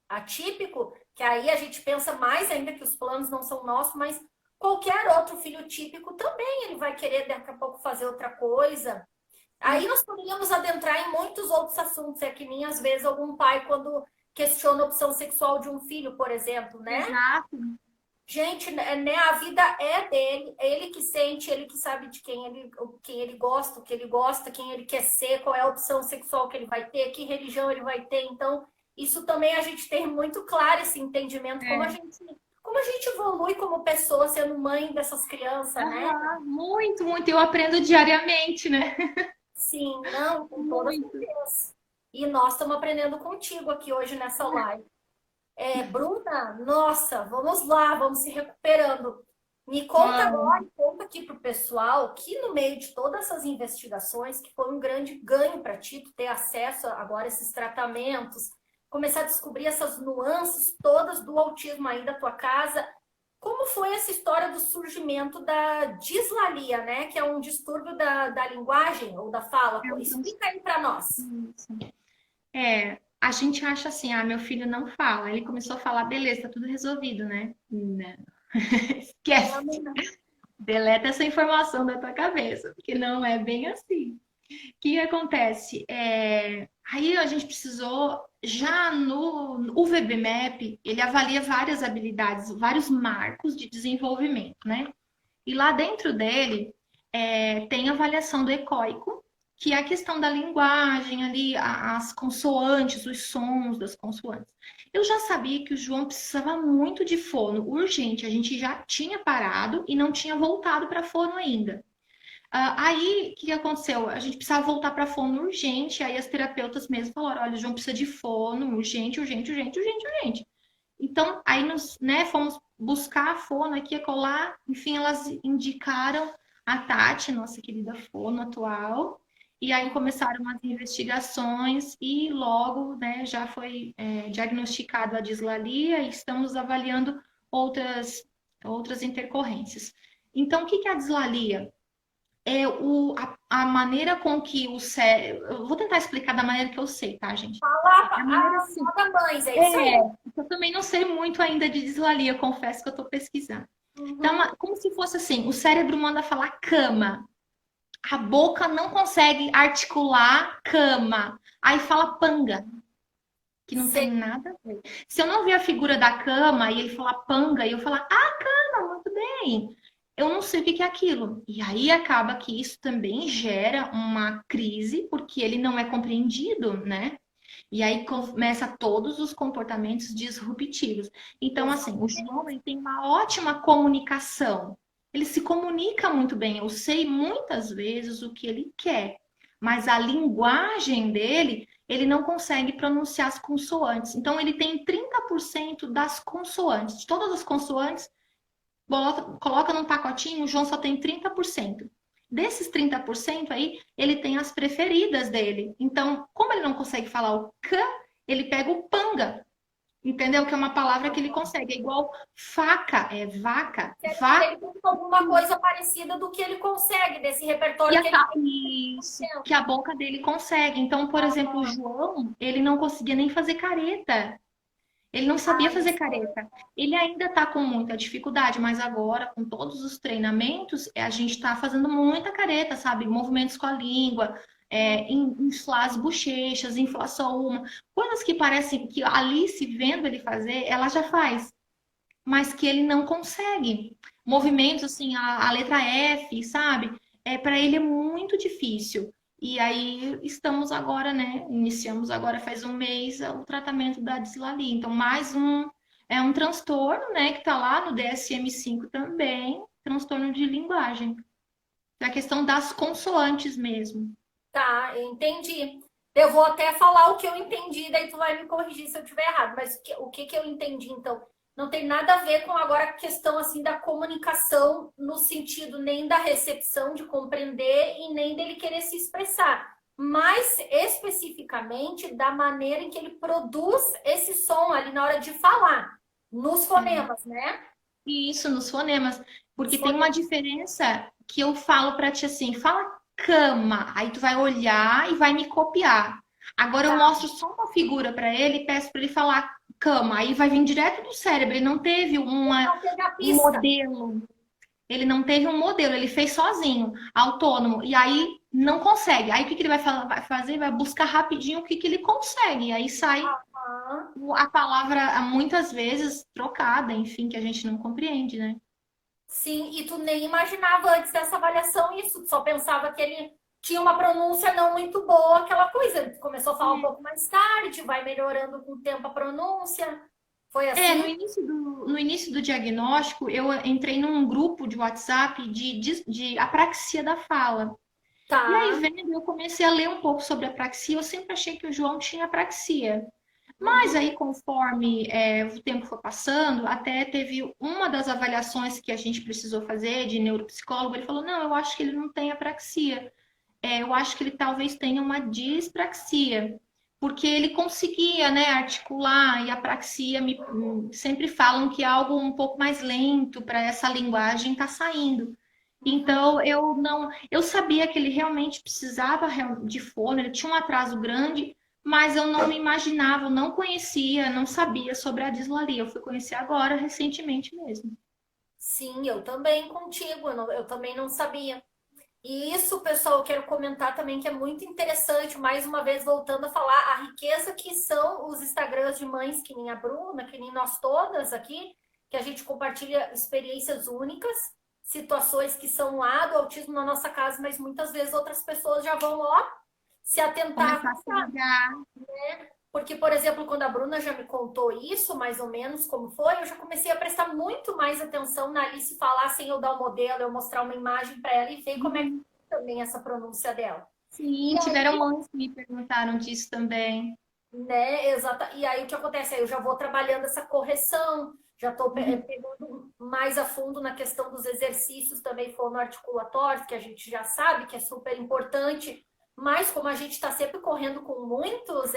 atípico, que aí a gente pensa mais ainda que os planos não são nossos, mas qualquer outro filho típico também ele vai querer daqui a pouco fazer outra coisa. Aí nós poderíamos adentrar em muitos outros assuntos, é que nem às vezes algum pai quando questiona a opção sexual de um filho, por exemplo, né? exato. Gente, né, a vida é dele, é ele que sente, ele que sabe de quem ele gosta, o que ele gosta, quem ele quer ser, qual é a opção sexual que ele vai ter, que religião ele vai ter. Então, isso também a gente tem muito claro esse entendimento, É. como a gente evolui como pessoa sendo mãe dessas crianças, né? Aham, muito, muito. Eu aprendo diariamente, né? Sim, não, com toda Muito. certeza. E nós estamos aprendendo contigo aqui hoje nessa live. Bruna, nossa, vamos lá, vamos se recuperando. Me conta agora, Vamos. conta aqui para o pessoal que no meio de todas essas investigações, que foi um grande ganho para ti, tu ter acesso agora a esses tratamentos, começar a descobrir essas nuances todas do autismo aí da tua casa. Como foi essa história do surgimento da dislalia, né? Que é um distúrbio da linguagem ou da fala. Explica aí para nós. A gente acha assim, meu filho não fala. Ele começou a falar, beleza, tá tudo resolvido, né? Não. Esquece. Deleta essa informação da tua cabeça, porque não é bem assim. O que acontece? Aí a gente precisou, já no VB-MAP, ele avalia várias habilidades, vários marcos de desenvolvimento, né? E lá dentro dele tem a avaliação do ecoico, que é a questão da linguagem ali, as consoantes, os sons das consoantes. Eu já sabia que o João precisava muito de fono, urgente. A gente já tinha parado e não tinha voltado para fono ainda. Aí, o que aconteceu? A gente precisava voltar para fono urgente. Aí as terapeutas mesmo falaram: olha, o João precisa de fono urgente, urgente, urgente, urgente, urgente. Então, aí fomos buscar a fono aqui, acolá. Enfim, elas indicaram a Tati, nossa querida fono atual. E aí começaram as investigações e logo, né, já foi diagnosticado a dislalia e estamos avaliando outras intercorrências. Então, o que é a dislalia? A maneira com que o cérebro. Eu vou tentar explicar da maneira que eu sei, tá, gente? Fala assim. Mães, é isso aí. Eu também não sei muito ainda de dislalia, confesso que eu tô pesquisando. Então, como se fosse assim: o cérebro manda falar cama, a boca não consegue articular cama, aí fala panga, que não tem nada a ver. Se eu não ver a figura da cama e ele falar panga e eu falar, cama, muito bem, eu não sei o que é aquilo. E aí acaba que isso também gera uma crise, porque ele não é compreendido, né? E aí começa todos os comportamentos disruptivos. Então, assim, o João ele tem uma ótima comunicação. Ele se comunica muito bem. Eu sei muitas vezes o que ele quer, mas a linguagem dele, ele não consegue pronunciar as consoantes. Então, ele tem 30% das consoantes. De todas as consoantes, coloca num pacotinho, o João só tem 30%. Desses 30% aí, ele tem as preferidas dele. Então, como ele não consegue falar o K, ele pega o panga. Entendeu? Que é uma palavra que ele consegue. É igual faca, é vaca. Ele tem alguma coisa parecida do que ele consegue, desse repertório que ele tem. Isso, que a boca dele consegue. Então, por exemplo, o João, ele não conseguia nem fazer careta. Ele não sabia fazer careta. Ele ainda está com muita dificuldade, mas agora, com todos os treinamentos, a gente está fazendo muita careta, sabe? Movimentos com a língua, inflar as bochechas, inflar só uma. Coisas que parecem que a Alice, vendo ele fazer, ela já faz, mas que ele não consegue. Movimentos assim, a letra F, sabe? Para ele é muito difícil. E aí estamos agora, né? Iniciamos agora faz um mês o tratamento da dislalia. Então, é um transtorno, né? Que está lá no DSM-5 também, transtorno de linguagem. É a questão das consoantes mesmo. Tá, entendi. Eu vou até falar o que eu entendi, daí tu vai me corrigir se eu estiver errado. Mas o que eu entendi, então? Não tem nada a ver com agora a questão assim da comunicação no sentido nem da recepção de compreender e nem dele querer se expressar, mas especificamente da maneira em que ele produz esse som ali na hora de falar, nos fonemas, né? Isso, nos fonemas. Porque tem uma diferença que eu falo pra ti assim, fala cama, aí tu vai olhar e vai me copiar. Agora eu mostro só uma figura pra ele e peço pra ele falar cama, aí vai vir direto do cérebro. Ele não teve um modelo. Ele não teve um modelo, ele fez sozinho, autônomo. E aí não consegue. Aí o que ele vai fazer? Vai buscar rapidinho o que ele consegue. E aí sai a palavra muitas vezes trocada, enfim, que a gente não compreende, né? Sim, e tu nem imaginava antes dessa avaliação isso, tu só pensava que ele tinha uma pronúncia não muito boa, aquela coisa. Ele começou a falar um pouco mais tarde, vai melhorando com o tempo a pronúncia. Foi assim? No início do diagnóstico, eu entrei num grupo de WhatsApp de apraxia da fala. Tá. E aí, vendo, eu comecei a ler um pouco sobre apraxia. Eu sempre achei que o João tinha apraxia. Mas aí, conforme o tempo foi passando, até teve uma das avaliações que a gente precisou fazer de neuropsicólogo. Ele falou, não, eu acho que ele não tem apraxia. Eu acho que ele talvez tenha uma dispraxia. porque ele conseguia, né, articular, e a praxia sempre falam que é algo um pouco mais lento para essa linguagem estar saindo. Uhum. Então eu sabia que ele realmente precisava de fono, ele tinha um atraso grande, mas eu não me imaginava, eu não conhecia, não sabia sobre a dislalia. Eu fui conhecer agora, recentemente mesmo. Sim, eu também contigo, eu também não sabia. E isso, pessoal, eu quero comentar também que é muito interessante, mais uma vez voltando a falar, a riqueza que são os Instagrams de mães, que nem a Bruna, que nem nós todas aqui, que a gente compartilha experiências únicas, situações que são lá do autismo na nossa casa, mas muitas vezes outras pessoas já vão, ó, se atentar. Começar a se ligar. Porque, por exemplo, quando a Bruna já me contou isso, mais ou menos como foi, eu já comecei a prestar muito mais atenção na Alice falar sem eu dar o modelo, eu mostrar uma imagem para ela e ver como é que Uhum. também essa pronúncia dela. Sim, E tiveram aí, mães que me perguntaram disso também. né, exata, e aí o que acontece? Aí eu já vou trabalhando essa correção, já estou Uhum. pegando mais a fundo na questão dos exercícios também fonoarticulatórios, que a gente já sabe que é super importante, mas como a gente está sempre correndo com muitos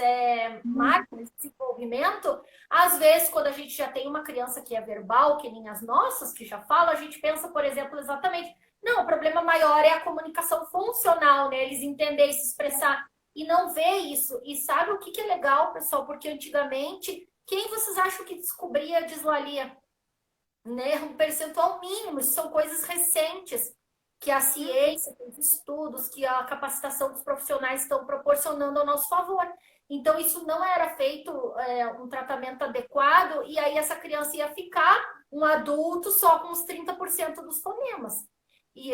marcos de desenvolvimento, às vezes quando a gente já tem uma criança que é verbal, que nem as nossas, que já fala, a gente pensa, por exemplo, exatamente, não, o problema maior é a comunicação funcional, né? Eles entenderem se expressar e não vê isso. E sabe o que, que é legal, pessoal? Porque antigamente, quem vocês acham que descobria a dislalia? Né? Um percentual mínimo, isso são coisas recentes que a ciência, que os estudos, que a capacitação dos profissionais estão proporcionando ao nosso favor. Então, isso não era feito um tratamento adequado, e aí essa criança ia ficar um adulto só com os 30% dos fonemas. E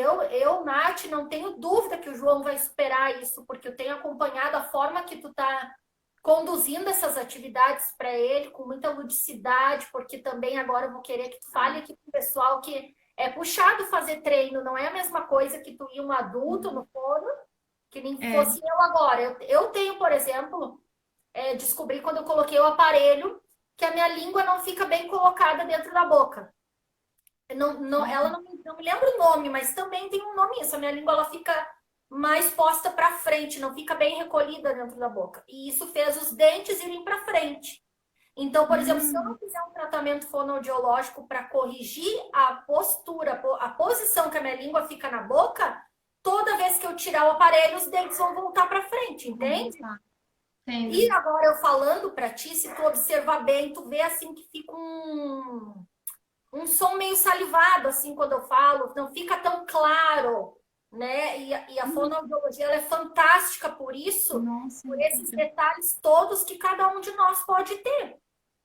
Nath, não tenho dúvida que o João vai superar isso, porque eu tenho acompanhado a forma que tu tá conduzindo essas atividades para ele com muita ludicidade, porque também agora eu vou querer que tu fale aqui para o pessoal que é puxado fazer treino, não é a mesma coisa que tu ir um adulto no fono, que nem É. fosse eu agora. Eu tenho, por exemplo, descobri quando eu coloquei o aparelho que a minha língua não fica bem colocada dentro da boca. Ela não me lembra o nome, mas também tem um nome isso. A minha língua ela fica mais posta para frente, não fica bem recolhida dentro da boca. E isso fez os dentes irem para frente. Então, por exemplo, se eu não Hum, fizer um tratamento fonoaudiológico para corrigir a postura, a posição que a minha língua fica na boca, toda vez que eu tirar o aparelho, os dentes vão voltar para frente, vamos entende? voltar. E Entendo. agora eu falando para ti, se tu observar bem, tu vê assim que fica um som meio salivado, assim, quando eu falo, não fica tão claro, né? E a fonoaudiologia ela é fantástica por isso, Nossa. por esses detalhes todos que cada um de nós pode ter.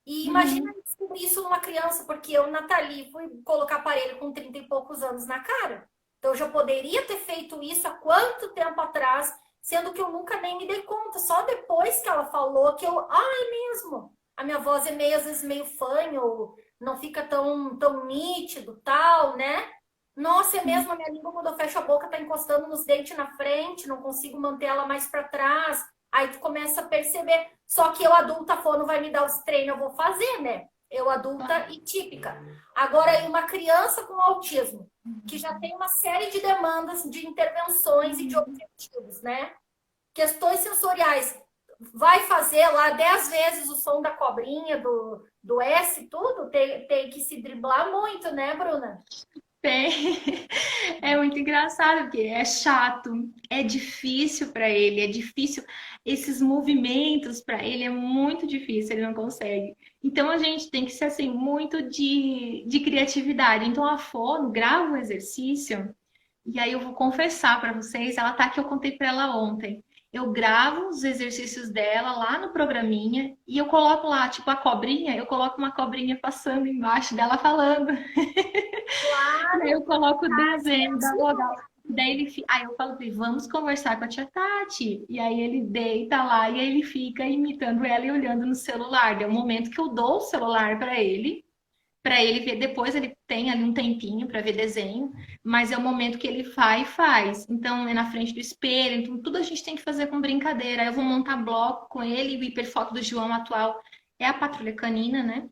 E imagina Uhum. descobrir isso numa criança, porque eu, Nathalie, fui colocar aparelho com 30 e poucos anos na cara. Então, eu já poderia ter feito isso há quanto tempo atrás, sendo que eu nunca nem me dei conta. Só depois que ela falou que eu, é mesmo. A minha voz é meio, às vezes, meio fanho, ou não fica tão nítido, tal, né? Nossa, é mesmo, a minha língua, quando eu fecho a boca, tá encostando nos dentes na frente, não consigo manter ela mais para trás. Aí tu começa a perceber. Só que eu, adulta, fono vai me dar os treinos, eu vou fazer, né? Eu, adulta e típica. Agora, aí, uma criança com autismo, que já tem uma série de demandas de intervenções e de objetivos, né? Questões sensoriais. Vai fazer lá 10 vezes o som da cobrinha, do S, tudo, tem que se driblar muito, né, Bruna? Tem. É muito engraçado, porque é chato, é difícil para ele, é difícil. Esses movimentos para ele é muito difícil, ele não consegue. Então a gente tem que ser assim, muito de criatividade. Então a Fono grava o exercício, e aí eu vou confessar para vocês, ela tá que eu contei para ela ontem. Eu gravo os exercícios dela lá no programinha e eu coloco lá, tipo a cobrinha, eu coloco uma cobrinha passando embaixo dela falando. E aí Claro, eu coloco o desenho da criativo. vogal. Daí aí eu falo pra ele, vamos conversar com a tia Tati. E aí ele deita lá e aí ele fica imitando ela e olhando no celular. É o momento que eu dou o celular para ele ver. Depois ele tem ali um tempinho para ver desenho, mas é o momento que ele vai e faz. Então é na frente do espelho, então tudo a gente tem que fazer com brincadeira. Aí eu vou montar bloco com ele, o hiperfoco do João atual é a patrulha canina, né?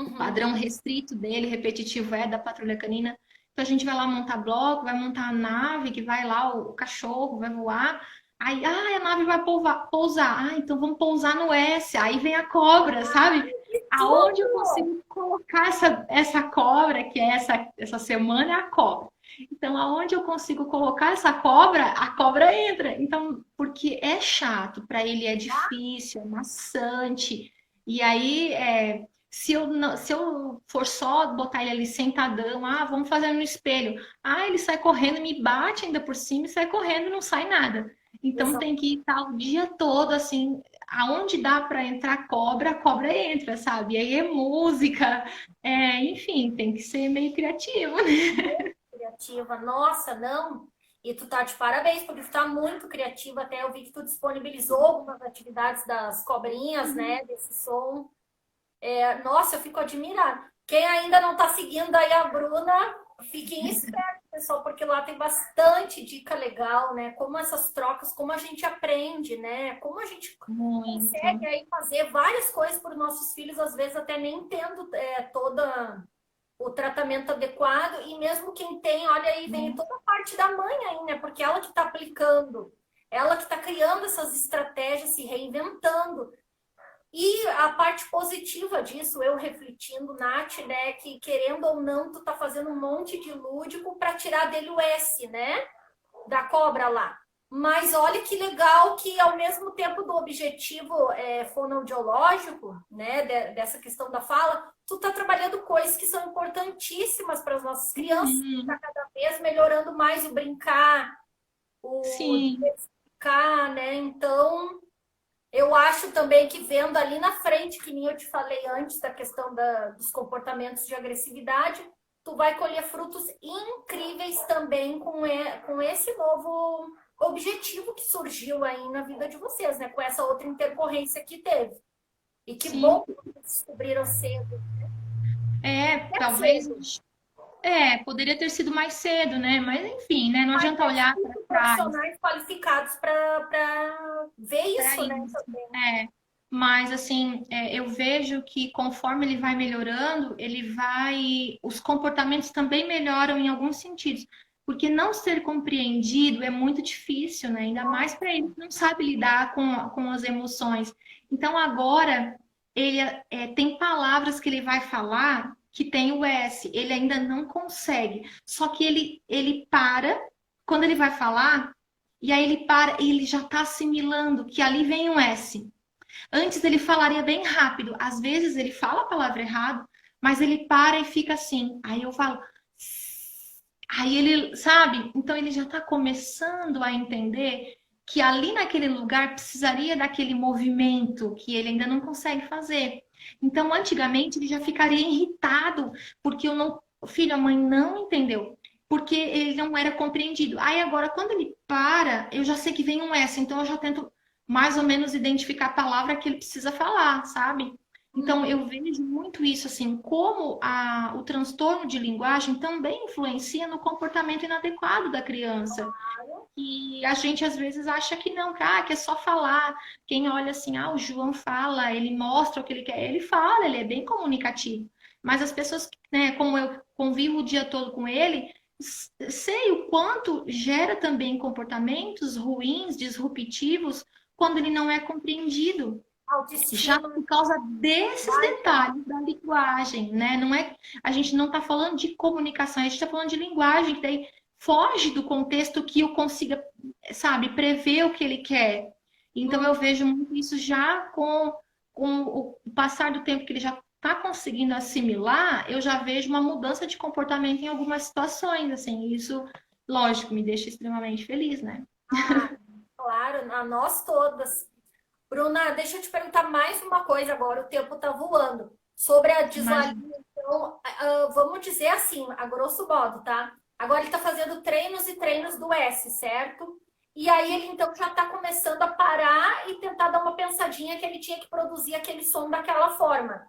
O padrão Uhum. restrito dele, repetitivo, é da patrulha canina. Então a gente vai lá montar bloco, vai montar a nave que vai lá, o cachorro vai voar. Aí, a nave vai pousar. Ah, então vamos pousar no S. Aí vem a cobra, sabe? Aonde eu Tudo! consigo colocar essa cobra, que é essa semana, é a cobra. Então, aonde eu consigo colocar essa cobra, a cobra entra. Então, porque é chato, para ele é difícil, é maçante. E aí, se eu for só botar ele ali sentadão, vamos fazer no espelho. Ele sai correndo, me bate ainda por cima e sai correndo, não sai nada. Então tem que estar o dia todo assim, aonde dá para entrar cobra, a cobra entra, sabe? E aí é música, enfim, tem que ser meio criativo, né? Criativa. Nossa, não. E tu tá de parabéns, porque tu tá muito criativa. Até eu vi que tu disponibilizou algumas atividades das cobrinhas, né? Desse som. Nossa, eu fico admirada. Quem ainda não tá seguindo aí a Bruna, fiquem espertos, pessoal, porque lá tem bastante dica legal, né? Como essas trocas, como a gente aprende, né? Como a gente consegue Muito. aí fazer várias coisas para os nossos filhos, às vezes até nem tendo toda o tratamento adequado, e mesmo quem tem, olha aí, vem toda a parte da mãe aí, né? Porque ela que está aplicando, ela que está criando essas estratégias, se reinventando. E a parte positiva disso, eu refletindo, Nath, né, que querendo ou não, tu tá fazendo um monte de lúdico para tirar dele o S, né, da cobra lá. Mas olha que legal que, ao mesmo tempo do objetivo fonoaudiológico, né, dessa questão da fala, tu tá trabalhando coisas que são importantíssimas para as nossas crianças, Uhum. tá cada vez melhorando mais o brincar, o Sim. diversificar, né? Então, eu acho também que vendo ali na frente, que nem eu te falei antes da questão dos comportamentos de agressividade, tu vai colher frutos incríveis também com esse novo objetivo que surgiu aí na vida de vocês, né? Com essa outra intercorrência que teve. E que bom Sim. que vocês descobriram cedo. É cedo. Talvez. Poderia ter sido mais cedo, né? Mas enfim, né? Não Mas adianta olhar para existem trás. profissionais qualificados para ver Para isso, né? isso. Mas assim, eu vejo que conforme ele vai melhorando, os comportamentos também melhoram em alguns sentidos. Porque não ser compreendido é muito difícil, né? Ainda mais para ele que não sabe lidar com as emoções. Então agora ele tem palavras que ele vai falar que tem o S, ele ainda não consegue. Só que ele para quando ele vai falar, e aí ele para e ele já está assimilando que ali vem um S. Antes ele falaria bem rápido. Às vezes ele fala a palavra errado, mas ele para e fica assim. Aí eu falo. Aí ele, sabe? Então ele já está começando a entender que ali naquele lugar precisaria daquele movimento que ele ainda não consegue fazer. Então, antigamente, ele já ficaria irritado porque eu não, o filho, a mãe não entendeu, porque ele não era compreendido. Aí agora, quando ele para, eu já sei que vem um S, então eu já tento mais ou menos identificar a palavra que ele precisa falar, sabe? Então, eu vejo muito isso, assim, como o transtorno de linguagem também influencia no comportamento inadequado da criança. E a gente, às vezes, acha que não, que é só falar. Quem olha assim, o João fala, ele mostra o que ele quer, ele fala, ele é bem comunicativo. Mas as pessoas, né, como eu convivo o dia todo com ele, sei o quanto gera também comportamentos ruins, disruptivos, quando ele não é compreendido. Já Autoestima. por causa desses detalhes da linguagem, né? Não é, a gente não está falando de comunicação, a gente está falando de linguagem, que daí foge do contexto que eu consiga, sabe, prever o que ele quer. Então eu vejo muito isso já com o passar do tempo que ele já está conseguindo assimilar, eu já vejo uma mudança de comportamento em algumas situações, assim, isso, lógico, me deixa extremamente feliz, né? Ah, claro, a nós todas. Bruna, deixa eu te perguntar mais uma coisa agora, o tempo está voando. Sobre a Mas, dislalia, então, vamos dizer assim, a grosso modo, tá? Agora ele está fazendo treinos e treinos do S, certo? E aí ele então já está começando a parar e tentar dar uma pensadinha que ele tinha que produzir aquele som daquela forma.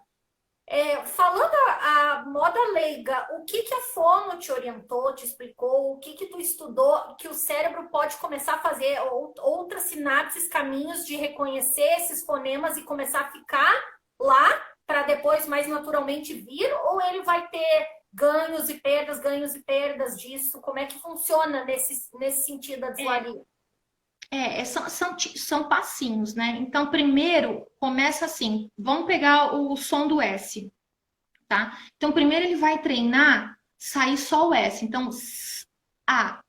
Falando a moda leiga, o que que a fono te orientou, te explicou, o que que tu estudou, que o cérebro pode começar a fazer outras sinapses, caminhos de reconhecer esses fonemas e começar a ficar lá para depois mais naturalmente vir, ou ele vai ter ganhos e perdas disso? Como é que funciona nesse sentido a é, dislalia? são passinhos, né? Então, primeiro, começa assim. Vamos pegar o som do S, tá? Então, primeiro ele vai treinar sair só o S. Então, A,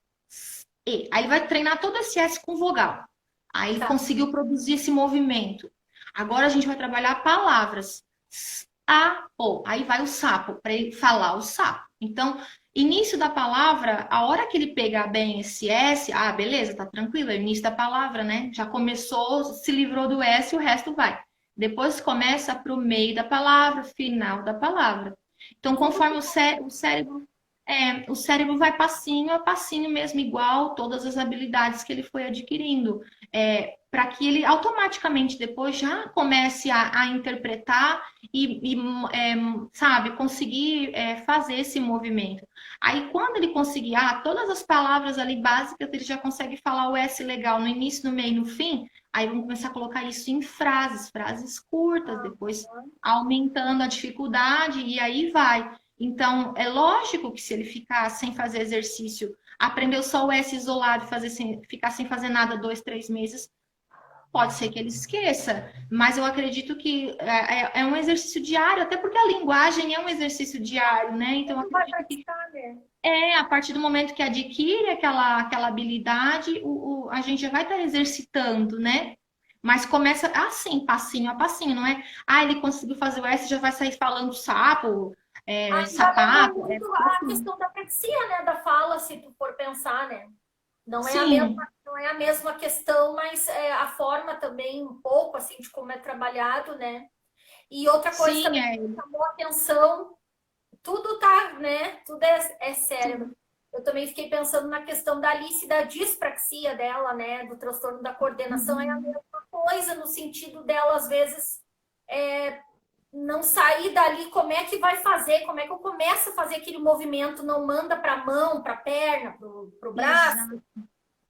E. Aí vai treinar todo esse S com vogal. Aí Tá. conseguiu produzir esse movimento. Agora a gente vai trabalhar palavras. A, O. Aí vai o sapo, para ele falar o sapo. Então, início da palavra, a hora que ele pegar bem esse S, beleza, tá tranquilo, é o início da palavra, né? Já começou, se livrou do S, o resto vai. Depois começa para o meio da palavra, final da palavra. Então, conforme o cérebro vai passinho a passinho mesmo, igual todas as habilidades que ele foi adquirindo, para que ele automaticamente depois já comece a interpretar e sabe, conseguir fazer esse movimento. Aí, quando ele conseguir, todas as palavras ali básicas, ele já consegue falar o S legal no início, no meio e no fim. Aí vamos começar a colocar isso em frases curtas, depois aumentando a dificuldade e aí vai. Então, é lógico que se ele ficar sem fazer exercício, aprendeu só o S isolado, ficar sem fazer nada 2, 3 meses, pode ser que ele esqueça. Mas eu acredito que é um exercício diário, até porque a linguagem é um exercício diário, né? Então, eu Não vai acredito que praticar, né? a partir do momento que adquire aquela habilidade, a gente já vai estar exercitando, né? Mas começa assim, passinho a passinho, não é? Ele conseguiu fazer o S, já vai sair falando sapo, Ainda lembra sapato. muito a Assim. questão da praxia, né? Da fala, se tu for pensar, né? Não é a Sim, mesma, não é a mesma questão, mas a forma também, um pouco, assim, de como é trabalhado, né? E outra coisa sim, também que me chamou a atenção, tudo tá, né? Tudo é cérebro. sim, Eu também fiquei pensando na questão da Alice, da dispraxia dela, né? Do transtorno da coordenação, é a uhum, mesma coisa, no sentido dela, às vezes, não sair dali, como é que vai fazer? Como é que eu começo a fazer aquele movimento? Não manda para a mão, para a perna, para o braço, exato,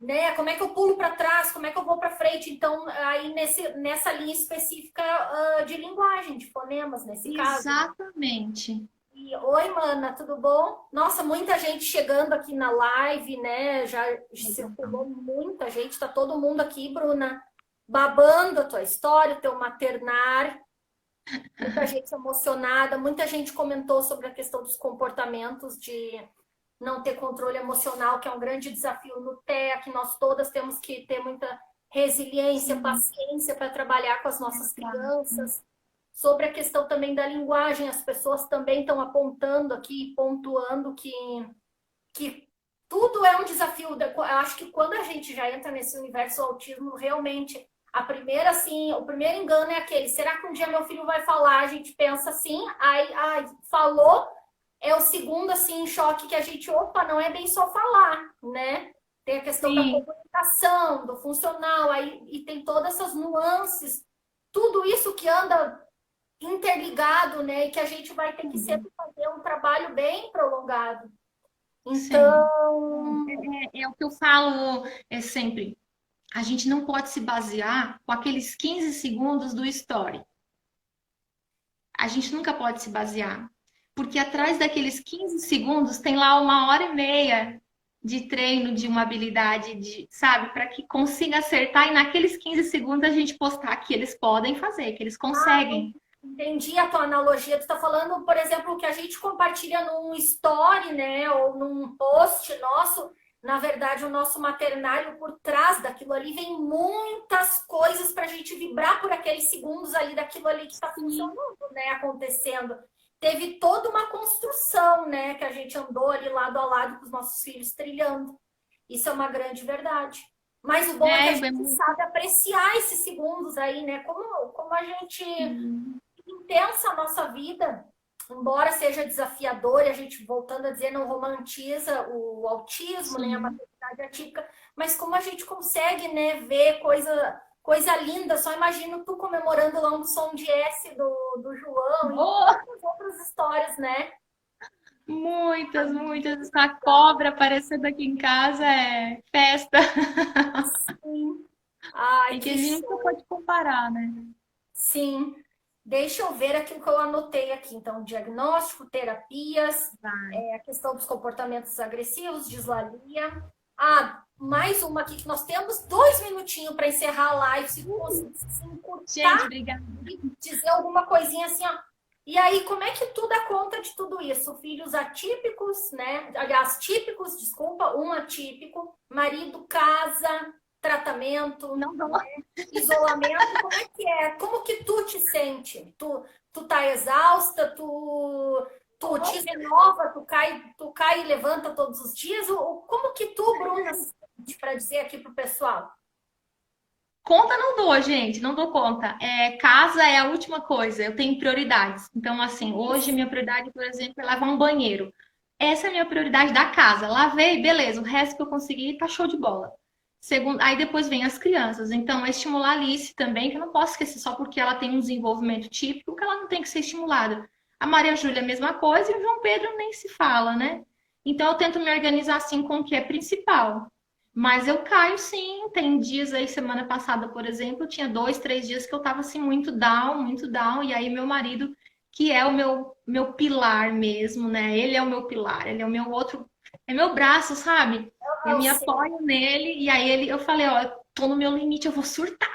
né? Como é que eu pulo para trás? Como é que eu vou para frente? Então, aí nessa linha específica de linguagem, de fonemas, nesse caso. exatamente. E, oi, mana, tudo bom? Nossa, muita gente chegando aqui na live, né? Já circulou muita gente, tá todo mundo aqui, Bruna, babando a tua história, o teu maternário. Muita gente emocionada, muita gente comentou sobre a questão dos comportamentos de não ter controle emocional, que é um grande desafio no TEA, que nós todas temos que ter muita resiliência, Sim, paciência para trabalhar com as nossas exato. crianças. Sobre a questão também da linguagem, as pessoas também estão apontando aqui, pontuando que tudo é um desafio. Eu acho que quando a gente já entra nesse universo do autismo, realmente a primeira, assim, o primeiro engano é aquele: será que um dia meu filho vai falar? A gente pensa assim, aí falou, é o segundo, assim, choque que a gente, opa, não é bem só falar, né? Tem a questão da Sim, comunicação, do funcional, aí, e tem todas essas nuances, tudo isso que anda interligado, né? E que a gente vai ter que sim, sempre fazer um trabalho bem prolongado. sim. Então, É o que eu falo sempre. A gente não pode se basear com aqueles 15 segundos do story. A gente nunca pode se basear. Porque atrás daqueles 15 segundos tem lá 1 hora e meia de treino de uma habilidade, sabe? Para que consiga acertar e naqueles 15 segundos a gente postar que eles podem fazer, que eles conseguem. entendi a tua analogia. Tu está falando, por exemplo, que a gente compartilha num story, né, ou num post nosso. Na verdade, o nosso maternário, por trás daquilo ali, vem muitas coisas para a gente vibrar por aqueles segundos ali daquilo ali que está Sim, funcionando, né, acontecendo. Teve toda uma construção, né, que a gente andou ali lado a lado com os nossos filhos trilhando. Isso é uma grande verdade. Mas o bom é que a é gente muito. sabe apreciar esses segundos aí, né? Como a gente intensa a nossa vida, embora seja desafiador, e a gente, voltando a dizer, não romantiza o autismo, nem a Sim. maternidade atípica, mas como a gente consegue, né, ver coisa linda. Só imagino tu comemorando lá um som de S do João e Oh, tantas outras histórias, né? muitas, muitas. Essa cobra aparecendo aqui em casa é festa. Sim. Ai, E que a que gente nunca show. pode comparar, né? Sim. Deixa eu ver aqui o que eu anotei aqui. Então, diagnóstico, terapias, Vai. a questão dos comportamentos agressivos, dislalia. Mais uma aqui que nós temos 2 minutinhos para encerrar a live. Se conseguir se encurtar, Gente, obrigada. dizer alguma coisinha assim, ó. E aí, como é que tu dá conta de tudo isso? Filhos atípicos, né? Aliás, típicos, desculpa, um atípico, marido, casa, tratamento, Não dou. isolamento, como é que é? Como que tu te sente? Tu tá exausta, tu te renova, tu cai e levanta todos os dias? Como que tu, Bruna, se sente para dizer aqui pro pessoal? Conta não dou, gente, não dou conta. Casa é a última coisa, eu tenho prioridades. Então, assim, hoje minha prioridade, por exemplo, é lavar um banheiro. Essa é a minha prioridade da casa. Lavei, beleza, o resto que eu consegui tá show de bola. Segundo, aí depois vem as crianças. Então, é estimular a Alice também, que eu não posso esquecer só porque ela tem um desenvolvimento típico, que ela não tem que ser estimulada. A Maria Júlia, a mesma coisa, e o João Pedro nem se fala, né? Então, eu tento me organizar assim com o que é principal. Mas eu caio sim, tem dias aí, semana passada, por exemplo, tinha 2, 3 dias que eu tava assim muito down, e aí meu marido, que é o meu pilar mesmo, né? Ele é o meu pilar, ele é o meu outro, é meu braço, sabe? Eu Eu me sei. apoio nele, e aí eu falei, ó, eu tô no meu limite, eu vou surtar.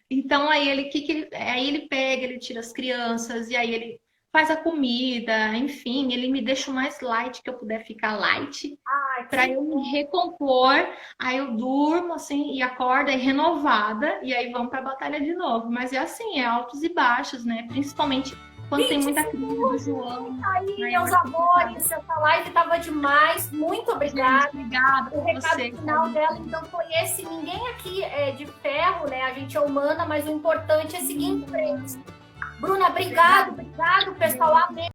Então aí aí ele pega, ele tira as crianças, e aí ele faz a comida, enfim, ele me deixa o mais light que eu puder ficar light Ai, para que eu me recompor, aí eu durmo assim e acordo aí renovada e aí vamos para a batalha de novo. Mas é assim, é altos e baixos, né? Principalmente quando tem 20 muita crise do segundos. João. Aí, Aí é meus mais complicado. amores, essa live estava demais. Muito Gente, obrigada. obrigada O por recado você. final dela, então, foi esse. Ninguém aqui é de ferro, né? A gente é humana, mas o importante é seguir em frente. Bruna, obrigado, Obrigada. obrigado, pessoal. Amém.